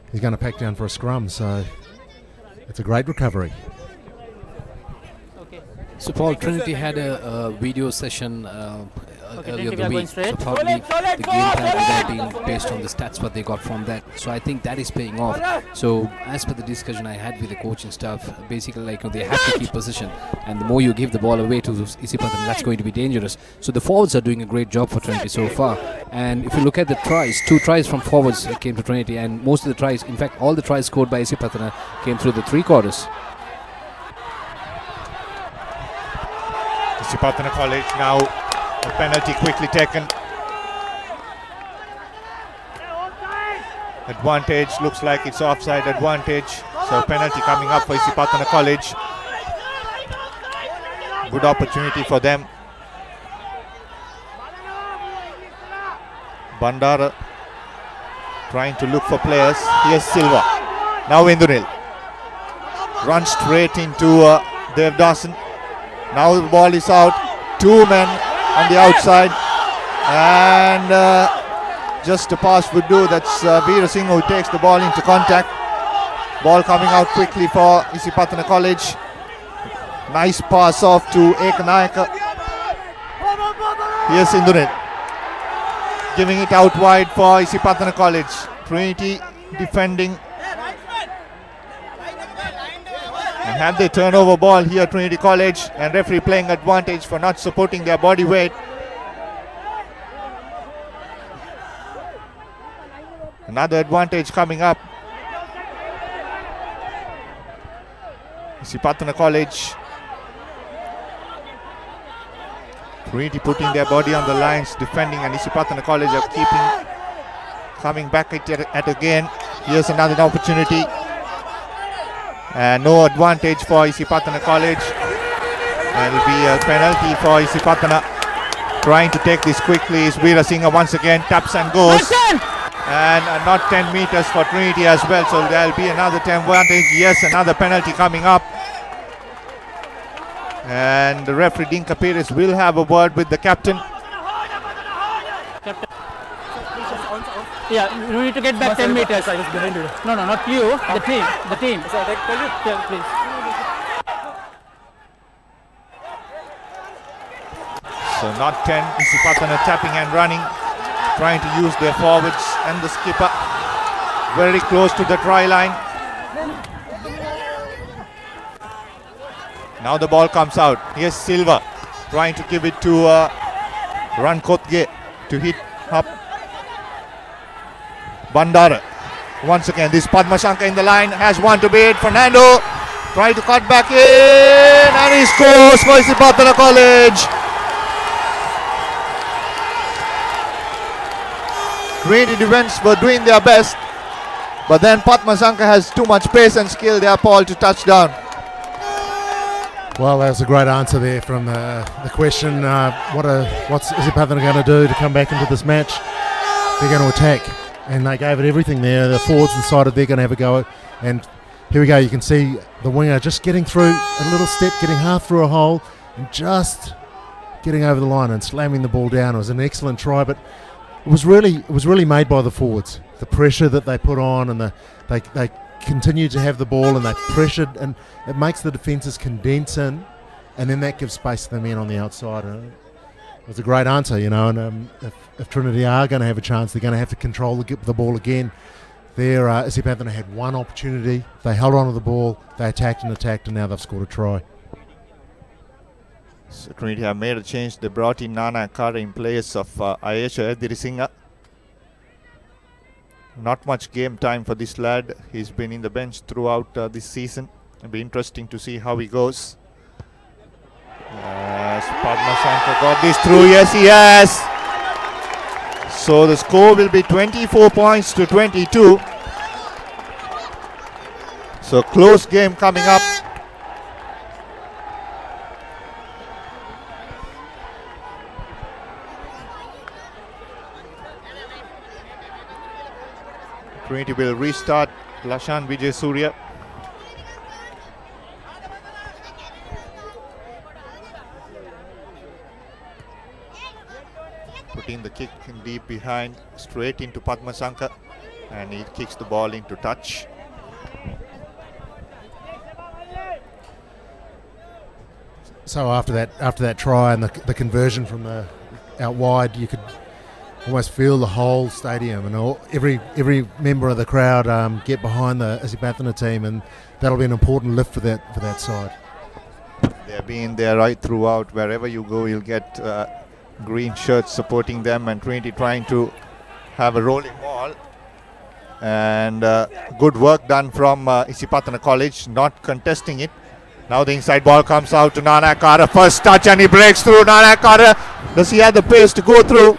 Speaker 2: he's going to pack down for a scrum. So it's a great recovery.
Speaker 15: So Paul, Trinity had a video session earlier in the week, so probably the game plan would have been based on the stats what they got from that. So I think that is paying off. So as per the discussion I had with the coaching staff, basically they have to keep position, and the more you give the ball away to Isipathana, that's going to be dangerous. So the forwards are doing a great job for Trinity so far. And if you look at the tries, 2 tries from forwards came to Trinity, and most of the tries, in fact all the tries scored by Isipathana came through the 3 quarters.
Speaker 1: Isipathana College now, a penalty quickly taken. Advantage, looks like it's offside advantage. So penalty coming up for Isipathana College. Good opportunity for them. Bandara trying to look for players. Here's Silva. Now Indunil. Runs straight into Dev Dawson. Now the ball is out. 2 men on the outside, and just a pass would do. That's Veera Singh who takes the ball into contact. Ball coming out quickly for Isipathana College. Nice pass off to Ekanaika. Here's Indunil giving it out wide for Isipathana College. Trinity defending. And have they turnover ball here, Trinity College, and referee playing advantage for not supporting their body weight. Another advantage coming up. Isipathana College. Trinity putting their body on the lines, defending, and Isipathana College are coming back at it again. Here's another opportunity. No advantage for Isipathana College. And it'll be a penalty for Isipathana. Trying to take this quickly is Veera Singh once again, taps and goes. And not 10 meters for Trinity as well, so there'll be another 10 advantage. Yes, another penalty coming up. And the referee Dinka Pires will have a word with the captain.
Speaker 4: Yeah, you need to get back 10 meters. I was behind you. No, not you. The team. The team. Yeah, please.
Speaker 1: So not 10. Isipathana tapping and running, trying to use their forwards and the skipper. Very close to the try line. Now the ball comes out. Here's Silva trying to give it to Rankotge to hit Up. Bandara. Once again, this Padmashanka in the line has one to beat. Fernando try to cut back in, and he scores for Isipathana College. Trinity defense were doing their best, but then Padmashanka has too much pace and skill there, Paul, to touch down.
Speaker 2: Well, that was a great answer there from the question. What's Isipathana going to do to come back into this match? They're going to attack, and they gave it everything there. The forwards decided they're going to have a go, and here we go. You can see the winger just getting through a little step, getting half through a hole, and just getting over the line and slamming the ball down. It was an excellent try, but it was really made by the forwards. The pressure that they put on, and they continued to have the ball, and they pressured, and it makes the defences condense in, and then that gives space to the men on the outside. And it was a great answer, you know. And if Trinity are going to have a chance, they're going to have to control the ball again. There, Isipathana had one opportunity. They held on to the ball, they attacked, and now they've scored a try.
Speaker 1: So Trinity have made a change. They brought in Nana Akara in place of Ayesha Edirisinga. Not much game time for this lad. He's been in the bench throughout this season. It'll be interesting to see how he goes. Yes, Padmashanka got this through. Yes, he has. So the score will be 24 points to 22. So close game coming up. Trinity will restart. Lashan Vijay Surya. Putting the kick in deep behind, straight into Padmashanka, and he kicks the ball into touch.
Speaker 2: So after that try and the conversion from the out wide, you could almost feel the whole stadium and every member of the crowd get behind the Isipathana team, and that'll be an important lift for that side.
Speaker 1: They've been there right throughout. Wherever you go, you'll get green shirts supporting them, and Trinity trying to have a rolling ball. And good work done from Isipathana College, not contesting it. Now the inside ball comes out to Nana Akara. First touch, and he breaks through. Nana Akara, does he have the pace to go through?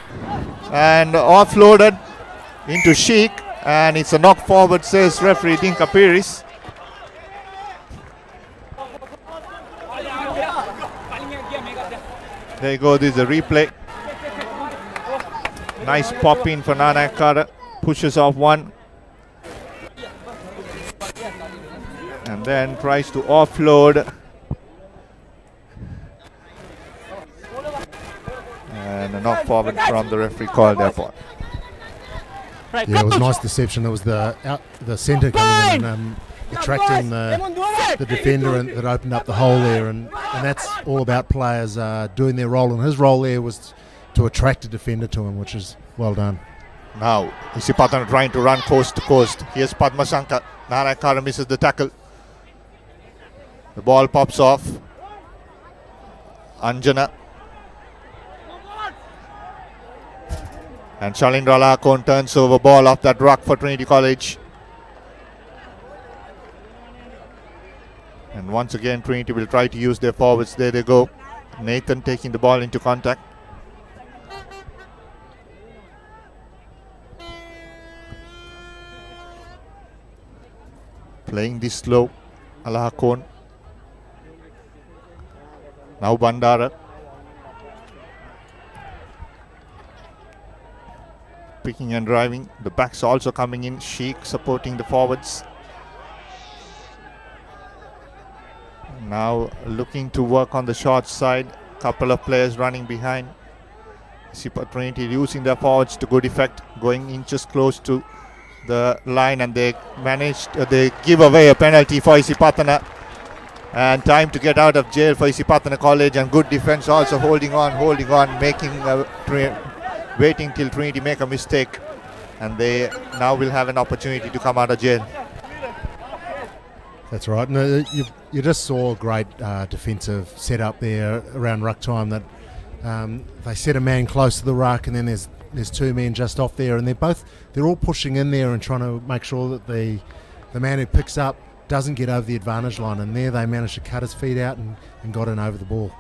Speaker 1: And offloaded into Sheikh, and it's a knock forward, says referee Dinka Piris. There you go, this is a replay. Nice pop in for Nana Akara, pushes off one, and then tries to offload. And a knock forward from the referee called therefore.
Speaker 2: Yeah, it was a nice deception. It was the centre coming in and attracting the defender, and that opened up the hole there. And that's all about players doing their role. And his role there was to attract a defender to him, which is well done.
Speaker 1: Now, Isipathana trying to run coast to coast. Here's Padmashanka. Nana Akara misses the tackle. The ball pops off. Anjana. And Shalindra Lakon turns over ball off that ruck for Trinity College. And once again, Trinity will try to use their forwards. There they go. Nathan taking the ball into contact. Playing this slow. Alahakon. Now Bandara. Picking and driving. The backs also coming in. Sheikh supporting the forwards. Now looking to work on the short side. Couple of players running behind. Trinity using their forwards to good effect. Going inches close to the line, and they they give away a penalty for Isipathana. And time to get out of jail for Isipathana College, and good defense also holding on, making waiting till Trinity make a mistake, and they now will have an opportunity to come out of jail.
Speaker 2: That's right. No, you just saw a great defensive setup there around ruck time. That they set a man close to the ruck, and then there's there's two men just off there, and they're all pushing in there and trying to make sure that the man who picks up doesn't get over the advantage line, and there they managed to cut his feet out and got in over the ball.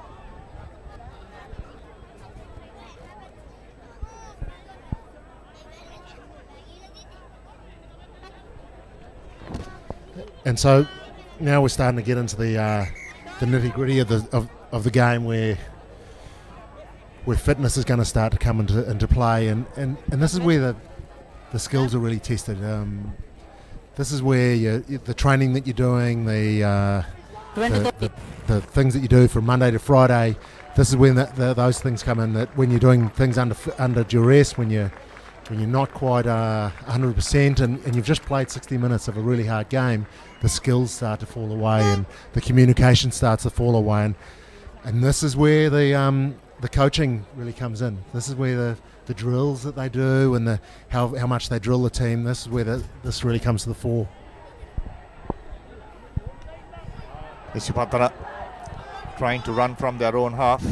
Speaker 2: And so now we're starting to get into the nitty-gritty of the game where fitness is going to start to come into play, and this is where the skills are really tested. This is where the training that you're doing, the things that you do from Monday to Friday, this is when those things come in. That when you're doing things under duress, when you're not quite 100% and you've just played 60 minutes of a really hard game, the skills start to fall away and the communication starts to fall away, and this is where the coaching really comes in. This is where the drills that they do and how much they drill the team, this is where this really comes to the fore.
Speaker 1: Isipathana trying to run from their own half.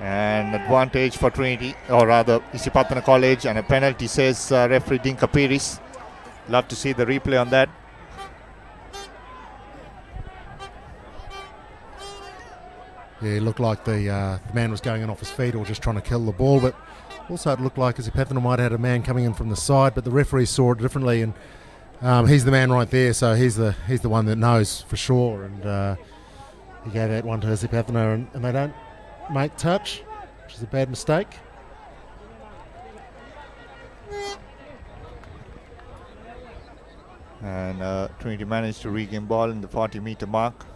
Speaker 1: An advantage for Trinity, or rather Isipathana College, and a penalty, says referee Dinka Piris. Love to see the replay on that.
Speaker 2: Yeah, it looked like the man was going in off his feet or just trying to kill the ball, but also it looked like Isipathana might have had a man coming in from the side, but the referee saw it differently, and he's the man right there, so he's the one that knows for sure, and he gave that one to Isipathana, and they don't make touch, which is a bad mistake.
Speaker 1: And Trinity managed to regain ball in the 40-meter mark.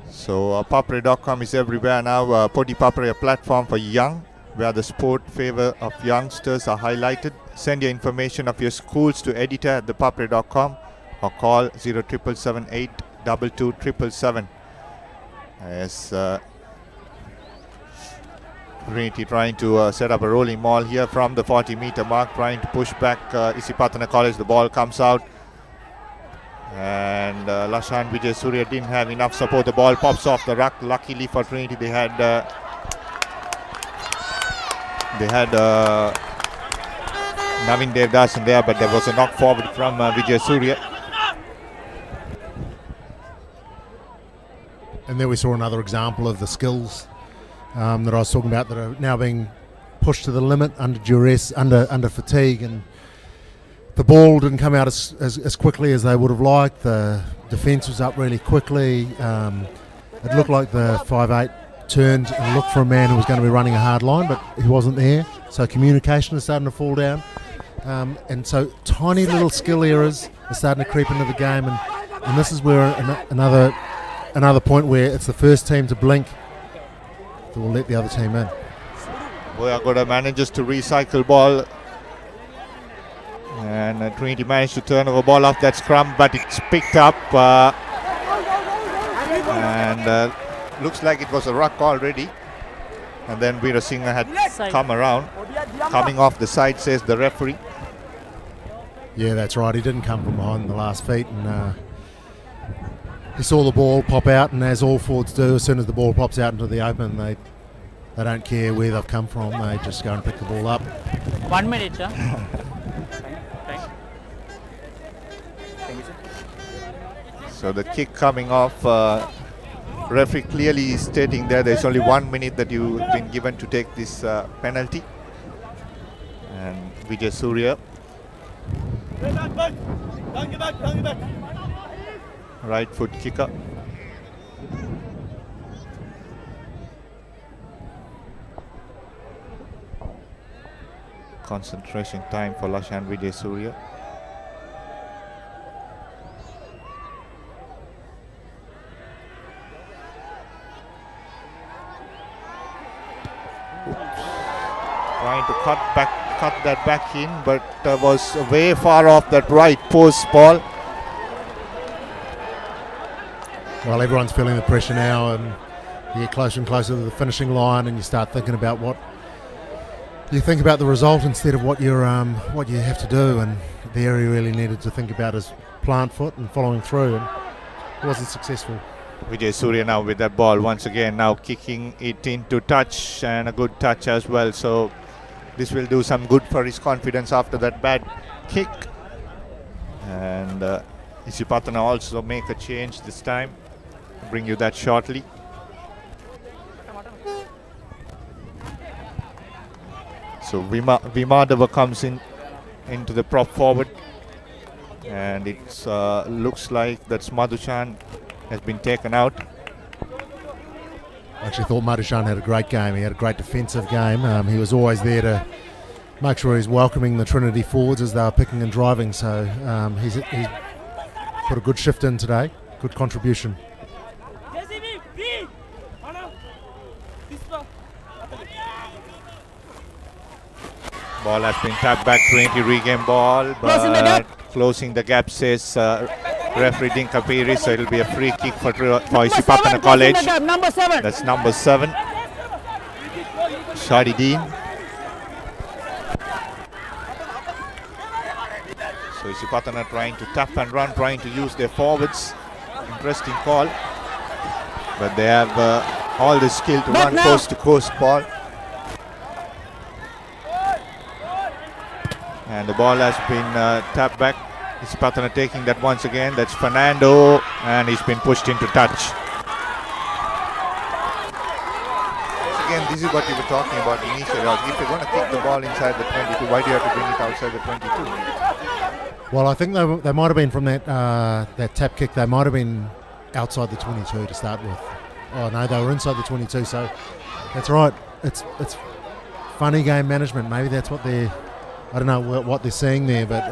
Speaker 1: So papare.com is everywhere now. ThePapare, a platform for young, where the sport favor of youngsters are highlighted. Send your information of your schools to editor at ThePapare.com or call 0778 22 as Trinity trying to set up a rolling maul here from the 40-meter mark, trying to push back Isipathana College. The ball comes out, and Lashan Vijay Surya didn't have enough support. The ball pops off the ruck. Luckily for Trinity, they had Navin Devdasan there, but there was a knock forward from Vijay Surya.
Speaker 2: And there we saw another example of the skills that I was talking about that are now being pushed to the limit under duress, under fatigue, and the ball didn't come out as quickly as they would have liked. The defence was up really quickly. It looked like the 5'8" turned and looked for a man who was going to be running a hard line, but he wasn't there. So communication is starting to fall down. And so tiny little skill errors are starting to creep into the game, and this is where another point where it's the first team to blink that will let the other team in.
Speaker 1: Boyagoda manages to recycle ball, and Trinity managed to turn over ball off that scrum, but it's picked up and looks like it was a ruck already, and then Veera Singh had come around, coming off the side, says the referee.
Speaker 2: Yeah, that's right, he didn't come from behind the last feet, and he saw the ball pop out, and as all forwards do, as soon as the ball pops out into the open, they don't care where they've come from, they just go and pick the ball up.
Speaker 4: 1 minute, sir.
Speaker 1: So the kick coming off, referee clearly stating there's only 1 minute that you've been given to take this penalty. And Vijay Surya, right foot kicker. Concentration time for Lashan Vijay Surya. Trying to cut that back in, but was way far off that right post ball.
Speaker 2: Well, everyone's feeling the pressure now, and you get closer and closer to the finishing line, and you start thinking about the result instead of what you have to do. And the area really needed to think about is plant foot and following through, and it wasn't successful.
Speaker 1: Vijay Surya now with that ball once again, now kicking it into touch, and a good touch as well. So this will do some good for his confidence after that bad kick. And Isipathana also make a change this time. I'll bring you that shortly. So Vimadava comes into the prop forward, and it looks like that Madhushan has been taken out.
Speaker 2: I actually thought Madhushan had a great game. He had a great defensive game. He was always there to make sure he's welcoming the Trinity forwards as they were picking and driving. So he's put a good shift in today. Good contribution.
Speaker 1: Ball has been tapped back, Trinity regain ball, but closing the gap says referee Dinkapiri, so it'll be a free kick for Isipathana College.
Speaker 4: Number 7.
Speaker 1: That's number 7, Shadi Dean. So Isipathana trying to tap and run, trying to use their forwards. Interesting call, but they have all the skill to run coast to coast ball. And the ball has been tapped back. Isipathana taking that once again. That's Fernando, and he's been pushed into touch. Again, this is what you were talking about initially. If you're going to kick the ball inside the 22, why do you have to bring it outside the 22?
Speaker 2: Well, I think they might have been from that tap kick. They might have been outside the 22 to start with. Oh no, they were inside the 22. So that's right. It's funny game management. Maybe that's what I don't know what they're seeing there, but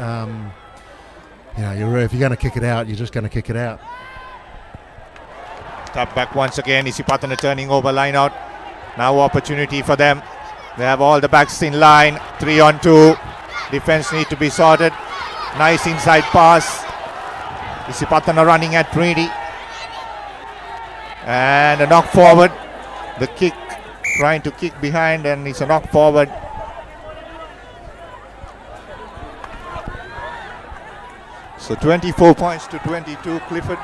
Speaker 2: if you're going to kick it out, you're just going to kick it out.
Speaker 1: Tap back once again. Isipathana turning over line out. Now opportunity for them. They have all the backs in line. 3-on-2. Defense need to be sorted. Nice inside pass. Isipathana running at Trinity. And a knock forward. The kick, trying to kick behind, and it's a knock forward. So 24 points to 22. Clifford,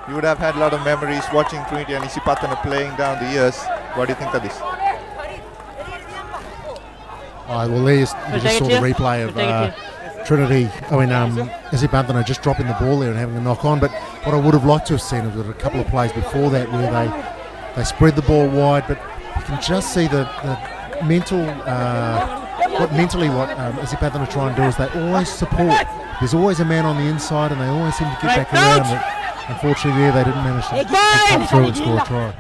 Speaker 1: you would have had a lot of memories watching Trinity and Isipathana playing down the years. What do you think of this?
Speaker 2: Well, you just saw the replay of Trinity. Isipathana just dropping the ball there and having a knock on. But what I would have liked to have seen was a couple of plays before that where they spread the ball wide, but you can just see the mental. What Isipathana try and do is they always support. There's always a man on the inside, and they always seem to get back around. But unfortunately, they didn't manage to come through and score a try.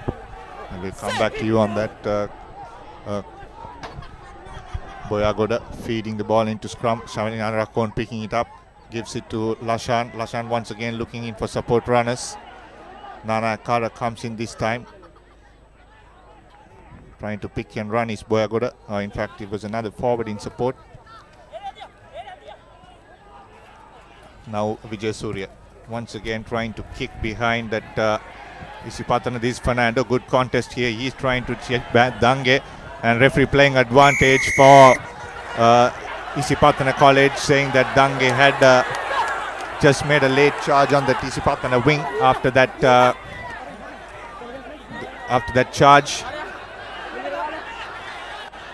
Speaker 1: And we'll come back to you on that. Boyagoda feeding the ball into scrum. Shavanina Rakon picking it up, gives it to Lashan. Lashan once again looking in for support runners. Nana Akara comes in this time, trying to pick and run is Boyagoda. In fact, it was another forward in support. Now Vijay Surya once again trying to kick behind that Isipathana. This is Fernando. Good contest here. He's trying to check back Dange, and referee playing advantage for Isipathana College, saying that Dange had just made a late charge on that Isipathana wing after that charge.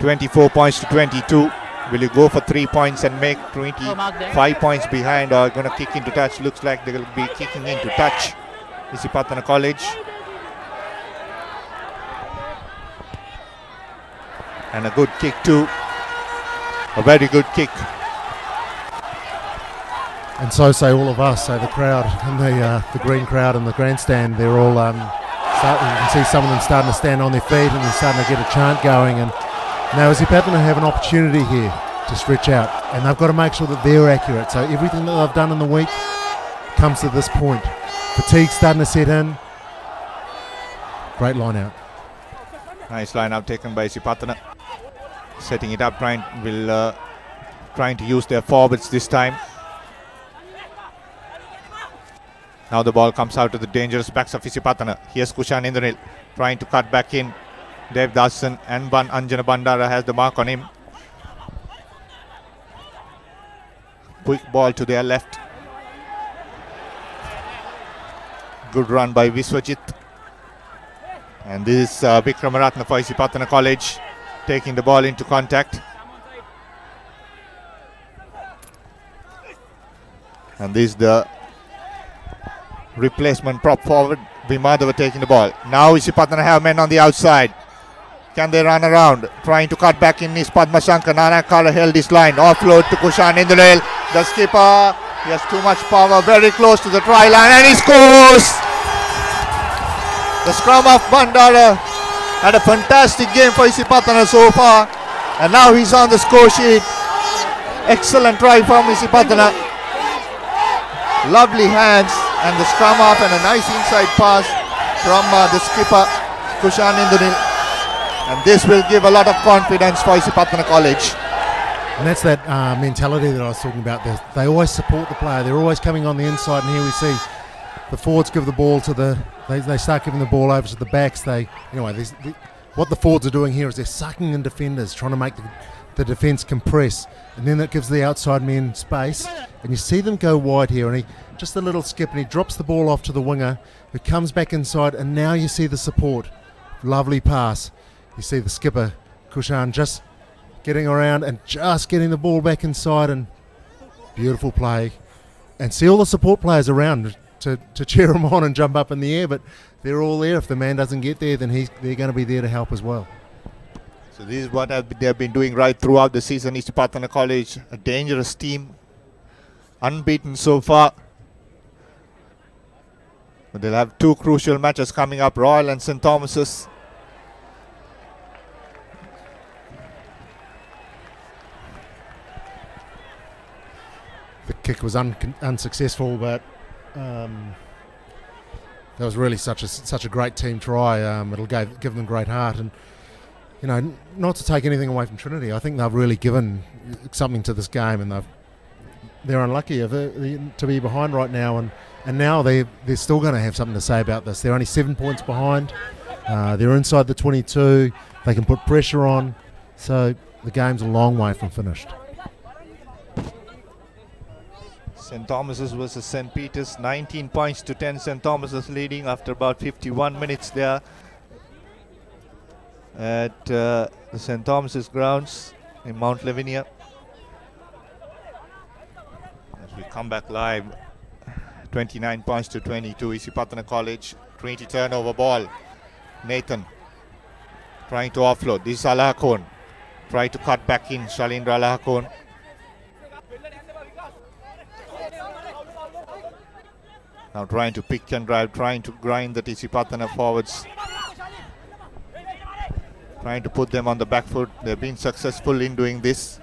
Speaker 1: 24 points to 22. Will you go for 3 points and make Trinity 5 points behind, or going to kick into touch? Looks like they will be kicking into touch. Isipathana College. And a good kick too. A very good kick.
Speaker 2: And so say all of us. So the crowd and the green crowd and the grandstand, they're all you can see some of them starting to stand on their feet, and they're starting to get a chant going. And now Isipathana have an opportunity here to stretch out, and they've got to make sure that they're accurate. So everything that they've done in the week comes to this point. Fatigue's starting to set in. Great line out.
Speaker 1: Nice line out taken by Isipathana. Setting it up, trying to use their forwards this time. Now the ball comes out to the dangerous backs of Isipathana. Here's Kushan Indranil trying to cut back in. Dev Dasan and Anjana Bandara has the mark on him. Quick ball to their left. good run by Viswajit. And this is Vikramaratne for Isipathana College taking the ball into contact. And this is the replacement prop forward, Vimadava taking the ball. Now Isipathana have men on the outside. Can they run around? Trying to cut back in is Padmashankar. Nanakala held this line. Offload to Kushan Indranil. The skipper, he has too much power, very close to the try line, and he scores! The scrum of Bandara had a fantastic game for Isipathana so far, and now he's on the score sheet. Excellent try from Isipathana. Lovely hands and the scrum off and a nice inside pass from the skipper Kushan Indranil, and this will give a lot of confidence for Isipathana College.
Speaker 2: And that's that mentality that I was talking about. They always support the player. They're always coming on the inside, and here we see the forwards give the ball to they start giving the ball over to the backs. What the forwards are doing here is they're sucking in defenders, trying to make the defence compress, and then that gives the outside men space, and you see them go wide here, and just a little skip, and he drops the ball off to the winger, who comes back inside, and now you see the support. Lovely pass. You see the skipper, Kushan, just getting around and just getting the ball back inside, and beautiful play. And see all the support players around to cheer him on and jump up in the air, but they're all there. If the man doesn't get there, then they're going to be there to help as well.
Speaker 1: So this is what they've been doing right throughout the season. Isipathana College, a dangerous team, unbeaten so far. But they'll have two crucial matches coming up, Royal and St. Thomas's.
Speaker 2: The kick was unsuccessful, but that was really such a great team try. It'll give them great heart, and not to take anything away from Trinity, I think they've really given something to this game, and they're unlucky to be behind right now, and now they're still going to have something to say about this. They're only 7 points behind. They're inside the 22. They can put pressure on, so the game's a long way from finished.
Speaker 1: St. Thomas's versus St. Peter's, 19 points to 10. St. Thomas's leading after about 51 minutes there at the St. Thomas's grounds in Mount Lavinia. As we come back live, 29 points to 22. Isipathana College, Trinity turnover ball. Nathan trying to offload. This is Alahakon. Try to cut back in, Shalindra Alahakon. Now trying to pick and drive, trying to grind the Isipathana forwards. Trying to put them on the back foot. They've been successful in doing this.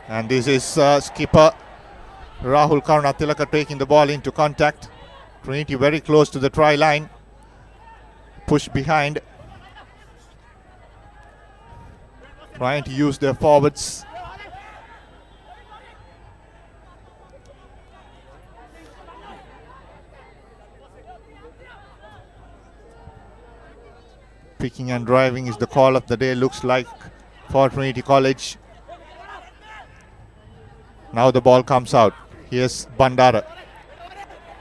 Speaker 1: And this is skipper Rahul Karunatilaka taking the ball into contact. Trinity very close to the try line. Push behind. Trying to use their forwards. Picking and driving is the call of the day, looks like, for Trinity College. Now the ball comes out. Here's Bandara.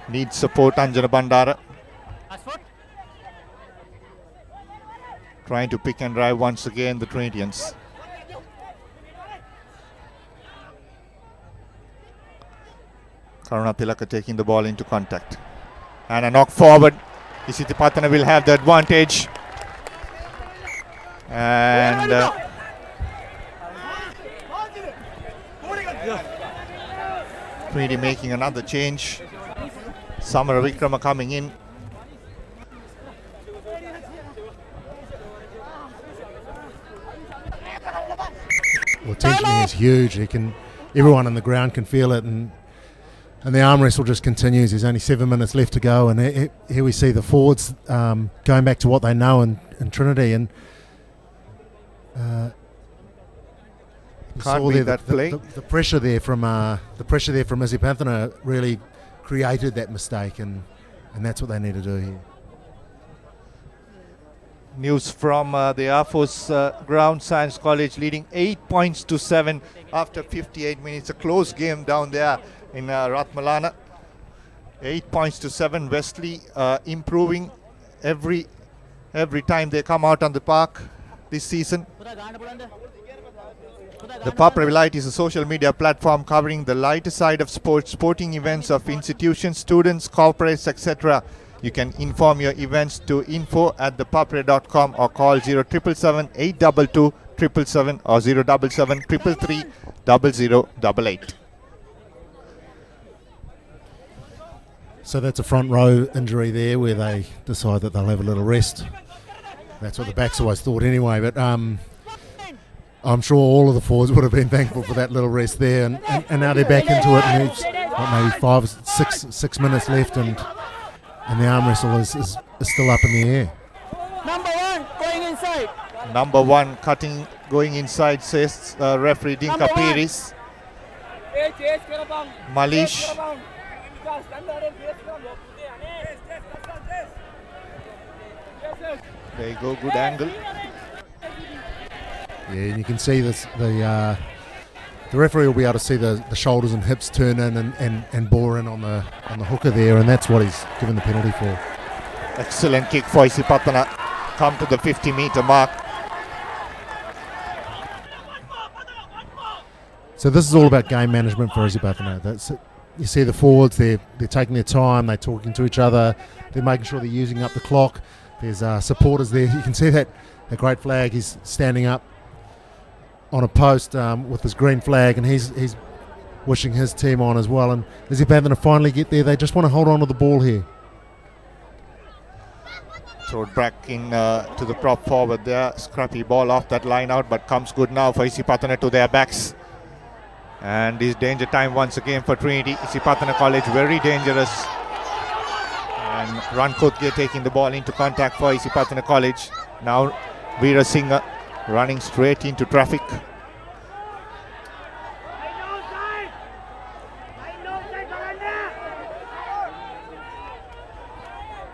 Speaker 1: Needs support, Anjana Bandara. Trying to pick and drive once again, the Trinitians. Karunatilaka taking the ball into contact. And a knock forward. Isipathana will have the advantage. And Trinity making another change. Samara Vikrama coming in.
Speaker 2: Well, tension is huge. Everyone on the ground can feel it, and the arm wrestle just continues. There's only 7 minutes left to go, and here we see the forwards going back to what they know in Trinity, and
Speaker 1: can't beat that play.
Speaker 2: The pressure there from Isipathana really created that mistake, and that's what they need to do here.
Speaker 1: News from the Air Force ground. Science College leading 8 points to 7 after 58 minutes. A close game down there in Ratmalana. 8 points to 7. Wesley improving every time they come out on the park this season. The ThePapare Light is a social media platform covering the lighter side of sports, sporting events of institutions, students, corporates, etc. You can inform your events to info@thepapare.com or call 0777 822 777 or 077 333 0088.
Speaker 2: So that's a front row injury there where they decide that they'll have a little rest. That's what the backs always thought anyway, but I'm sure all of the forwards would have been thankful for that little rest there, and now they're back into it, and there's maybe 5 or 6 minutes left, and the arm wrestle is still up in the air.
Speaker 4: Number 1 going inside.
Speaker 1: Number 1 cutting, going inside, says referee Dinka Piris. Malish. There you go, good angle.
Speaker 2: Yeah, and you can see this. The referee will be able to see the shoulders and hips turn in and bore in on the hooker there, and that's what he's given the penalty for.
Speaker 1: Excellent kick for Isipathana. Come to the 50-meter mark.
Speaker 2: So this is all about game management for Isipathana. That's it. You see the forwards, they're taking their time, they're talking to each other, they're making sure they're using up the clock. There's supporters there. You can see that great flag. He's standing up on a post with his green flag, and he's wishing his team on as well. And Isipathana finally get there. They just want to hold on to the ball here.
Speaker 1: Throw it back in to the prop forward there. Scrappy ball off that line out, but comes good now for Isipathana to their backs. And is danger time once again for Trinity. Isipathana College very dangerous. And Rankotge taking the ball into contact for Isipathana College. Now Veera Singh running straight into traffic.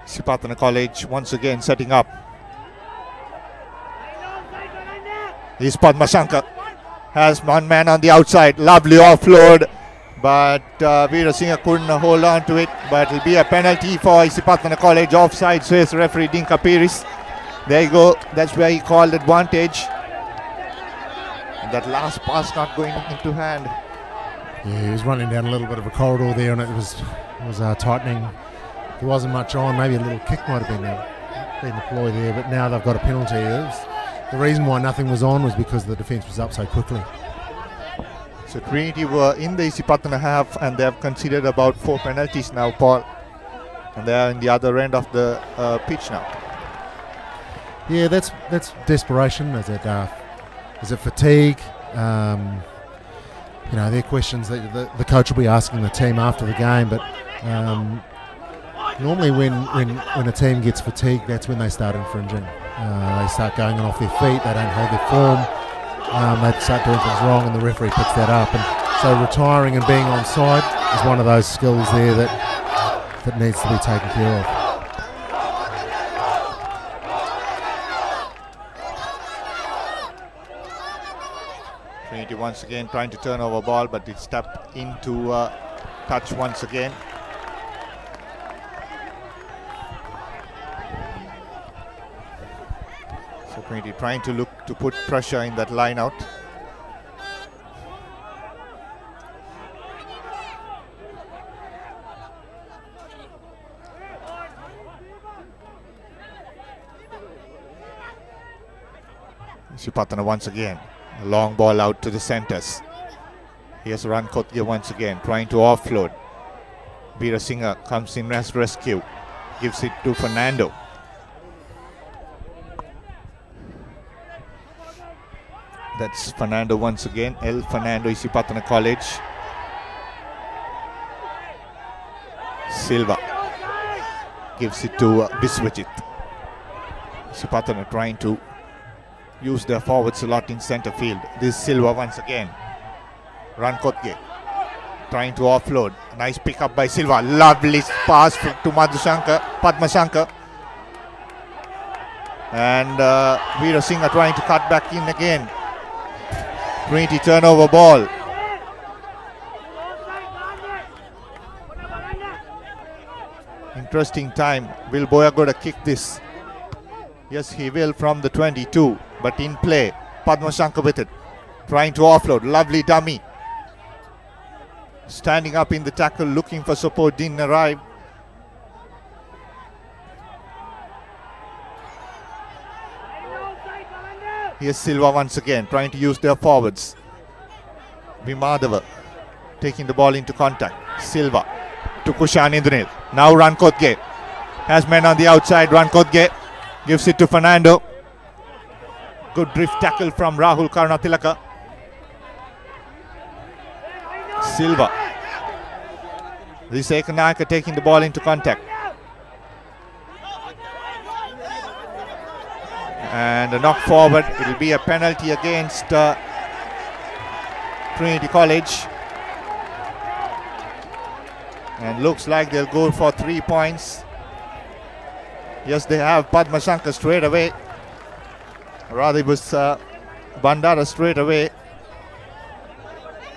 Speaker 1: Isipathana College once again setting up. Here's Padmashankar. Has one man on the outside. Lovely offload. But Veera Singh couldn't hold on to it. But it'll be a penalty for Isipathana College. Offside, says referee Dinka Piris. There you go. That's where he called advantage. And that last pass not going into hand.
Speaker 2: Yeah, he was running down a little bit of a corridor there, and it was tightening. There wasn't much on. Maybe a little kick might have been deployed there. But now they've got a penalty. The reason why nothing was on was because the defence was up so quickly.
Speaker 1: So Trinity were in the Isipathana half, and they have conceded about 4 penalties now, Paul. And they are in the other end of the pitch now.
Speaker 2: Yeah, that's desperation. Is it fatigue? They're questions that the coach will be asking the team after the game. But normally when a team gets fatigued, that's when they start infringing. They start going off their feet. They don't hold their form. They start doing things wrong, and the referee picks that up. And so retiring and being onside is one of those skills there that needs to be taken care of.
Speaker 1: Trinity once again trying to turn over ball, but it's tapped into touch once again. So Trinity trying to look to put pressure in that line out. Isipathana once again. A long ball out to the centers. Here's Rankotge once again trying to offload. Veera Singh comes in as rescue. Gives it to Fernando. That's Fernando once again. El Fernando, Isipathana College. Silva gives it to Biswajit. Isipathana trying to use their forwards a lot in center field. This is Silva once again. Rankotge trying to offload. Nice pick up by Silva. Lovely pass to Padmashankar. And Veera Singh are trying to cut back in again. Trinity turnover ball. Interesting time. Will Boyagoda kick this? Yes, he will from the 22. But in play, Padmashankar with it. Trying to offload. Lovely dummy. Standing up in the tackle, looking for support. Didn't arrive. Here's Silva once again, trying to use their forwards. Vimadava taking the ball into contact. Silva to Kushan Indranil. Now Rankodge has men on the outside. Rankodge gives it to Fernando. Good drift tackle from Rahul Karunatilaka. Silva. Risekanaka taking the ball into contact. And a knock forward. It will be a penalty against Trinity College. And looks like they'll go for 3 points. Yes, they have Padmashankar straight away. Rather, it was Bandara straight away.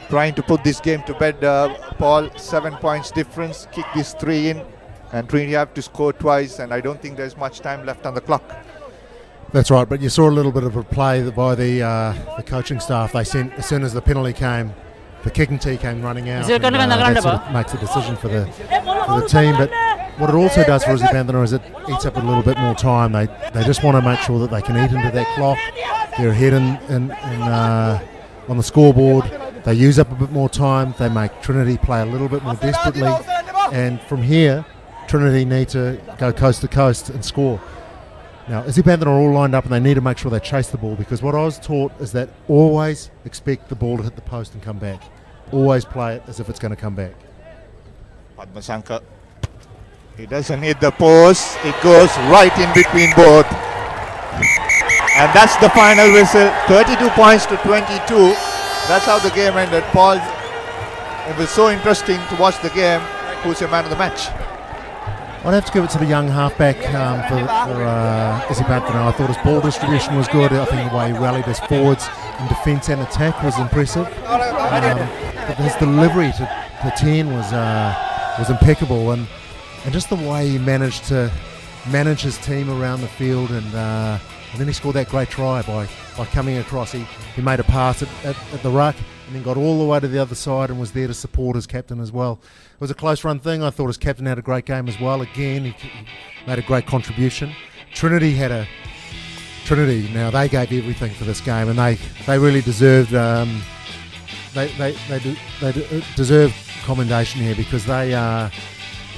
Speaker 1: Trying to put this game to bed, Paul. 7 points difference. Kick this 3 in. And Trinity have to score twice. And I don't think there's much time left on the clock.
Speaker 2: That's right, but you saw a little bit of a play by the coaching staff. They sent, as soon as the penalty came, the kicking tee came running out. And, that sort of makes a decision for the team. But what it also does for Isipathana is it eats up a little bit more time. They just want to make sure that they can eat into that clock. They're ahead on the scoreboard. They use up a bit more time. They make Trinity play a little bit more desperately. And from here, Trinity need to go coast to coast and score. Now, Isipathana are all lined up and they need to make sure they chase the ball, because what I was taught is that always expect the ball to hit the post and come back. Always play it as if it's going to come back.
Speaker 1: Padmashankar. He doesn't hit the post. It goes right in between both. And that's the final whistle. 32 points to 22. That's how the game ended. Paul, it was so interesting to watch the game. Who's your man of the match?
Speaker 2: I'd have to give it to the young halfback for Isipathana. I thought his ball distribution was good. I think the way he rallied his forwards in defence and attack was impressive. But his delivery to 10 was impeccable, and just the way he managed to manage his team around the field, and then he scored that great try by coming across. He made a pass at the ruck and then got all the way to the other side and was there to support his captain as well. It was a close run thing. I thought his captain had a great game as well. Again, he made a great contribution. Trinity, now they gave everything for this game, and they really deserved they deserve commendation here, because they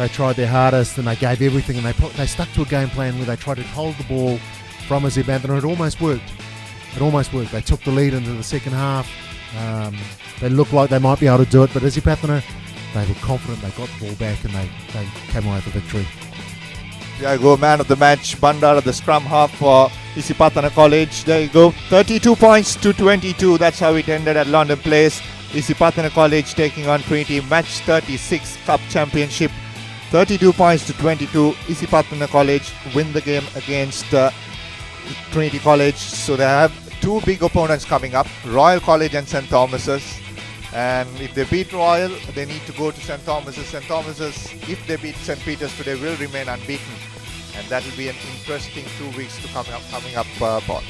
Speaker 2: tried their hardest and they gave everything, and they stuck to a game plan where they tried to hold the ball from Isipathana, and it almost worked. They took the lead into the second half. They looked like they might be able to do it, but Isipathana, they were confident. They got the ball back and they came away with the victory.
Speaker 1: There you go, man of the match, Bandara, the scrum half for Isipathana College. There you go, 32 points to 22. That's how it ended at London Place. Isipathana College taking on Trinity, match 36 Cup Championship. 32 points to 22. Isipathana College win the game against Trinity College. So they have two big opponents coming up, Royal College and St. Thomas's. And if they beat Royal, they need to go to St. Thomas's. St. Thomas's, if they beat St. Peter's today, will remain unbeaten. And that will be an interesting 2 weeks to coming up, Paul.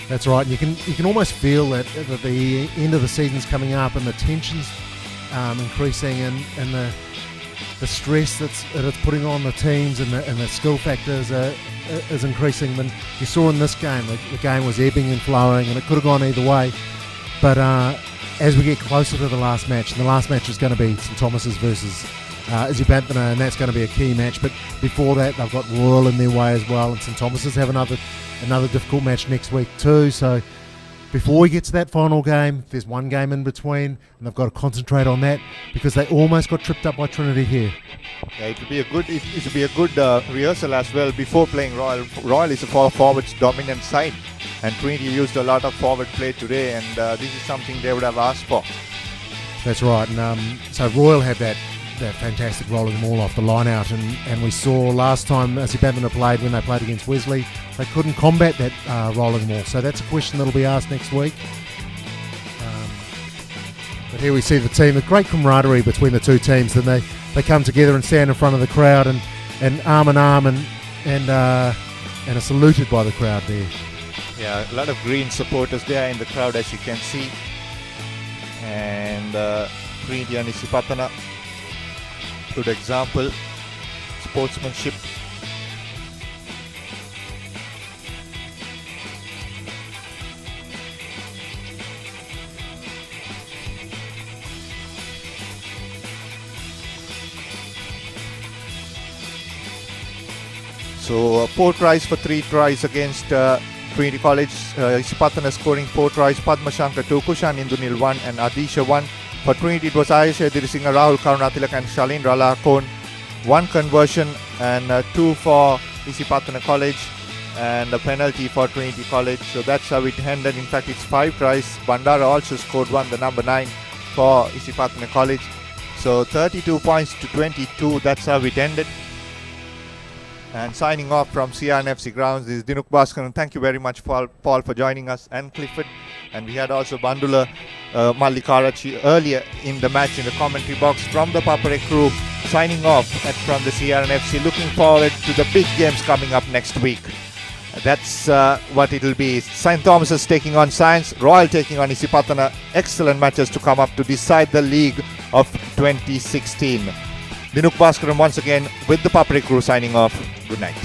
Speaker 2: That's right. You can almost feel that the end of the season's coming up, and the tension's increasing, and the stress that it's putting on the teams, and the skill factors is increasing. And you saw in this game, the game was ebbing and flowing, and it could have gone either way. But as we get closer to the last match, and the last match is going to be St. Thomas's versus Isipathana, and that's going to be a key match. But before that, they've got Royal in their way as well, and St. Thomas's have another difficult match next week too. So before we get to that final game, there's one game in between, and they've got to concentrate on that, because they almost got tripped up by Trinity here.
Speaker 1: Yeah, it will be a good rehearsal as well before playing Royal. Royal is a forwards dominant side, and Trinity used a lot of forward play today, and this is something they would have asked for.
Speaker 2: That's right, and so Royal had that that fantastic rolling maul off the line out, and we saw last time Isipathana played, when they played against Wesley, they couldn't combat that rolling maul. So that's a question that'll be asked next week. But here we see the team, the great camaraderie between the two teams, and they come together and stand in front of the crowd and arm in arm and are saluted by the crowd there.
Speaker 1: Yeah, a lot of green supporters there in the crowd, as you can see. And Trinity and Isipathana, good example, sportsmanship. So 4 tries for 3 tries against Trinity College. Isipathana scoring 4 tries. Padma Shankar 2, Kushan Indunil 1 and Adisha 1. For Trinity it was Ayesha Dirisinga, Rahul Karunathilak and Shalindra Lakon. 1 conversion and 2 for Isipathana College and a penalty for Trinity College. So that's how it ended. In fact, it's 5 tries. Bandara also scored 1, the number 9 for Isipathana College. So 32 points to 22. That's how it ended. And signing off from CRNFC grounds, this is Dinuk Bhaskaran. Thank you very much, Paul, for joining us, and Clifford. And we had also Bandula Mallikarachi earlier in the match in the commentary box from the ThePapare crew, signing off from the CRNFC. Looking forward to the big games coming up next week. That's what it'll be. St. Thomas's taking on Science, Royal taking on Isipathana. Excellent matches to come up to decide the league of 2016. Dinuk Bhaskaran once again with the ThePapare crew signing off. Good night.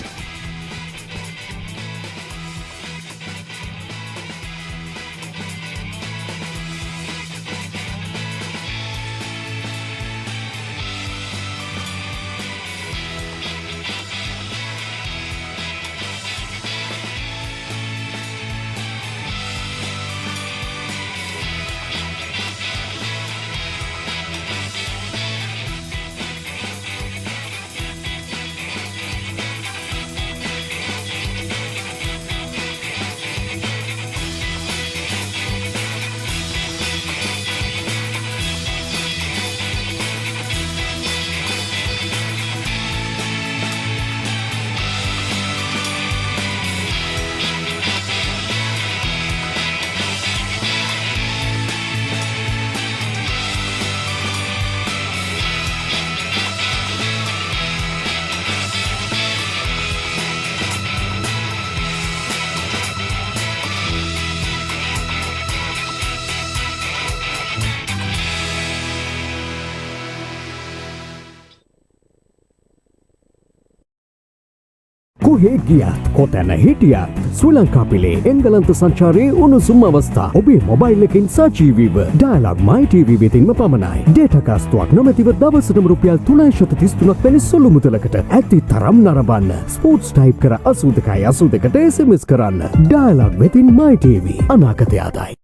Speaker 6: කොහේ ගියත් කොතැන හිටියත් ශ්‍රී ලංකා පිලේ එංගලන්ත සංචාරයේ උණුසුම් අවස්ථා ඔබේ mobile එකෙන් සජීවීව dialogue මයි TV වෙතින්ම පමණයි. Data කාස්තුවක් නොමැතිව දවසටම රුපියල් 333ක් වැනි සුළු මුදලකට ඇති තරම් නරඹන්න. ස්පෝර්ට්ස් ටයිප් කර 82කට SMS කරන්න. ඩයලොග් වෙතින් මයි ටීවී අනාගතය ආදායි.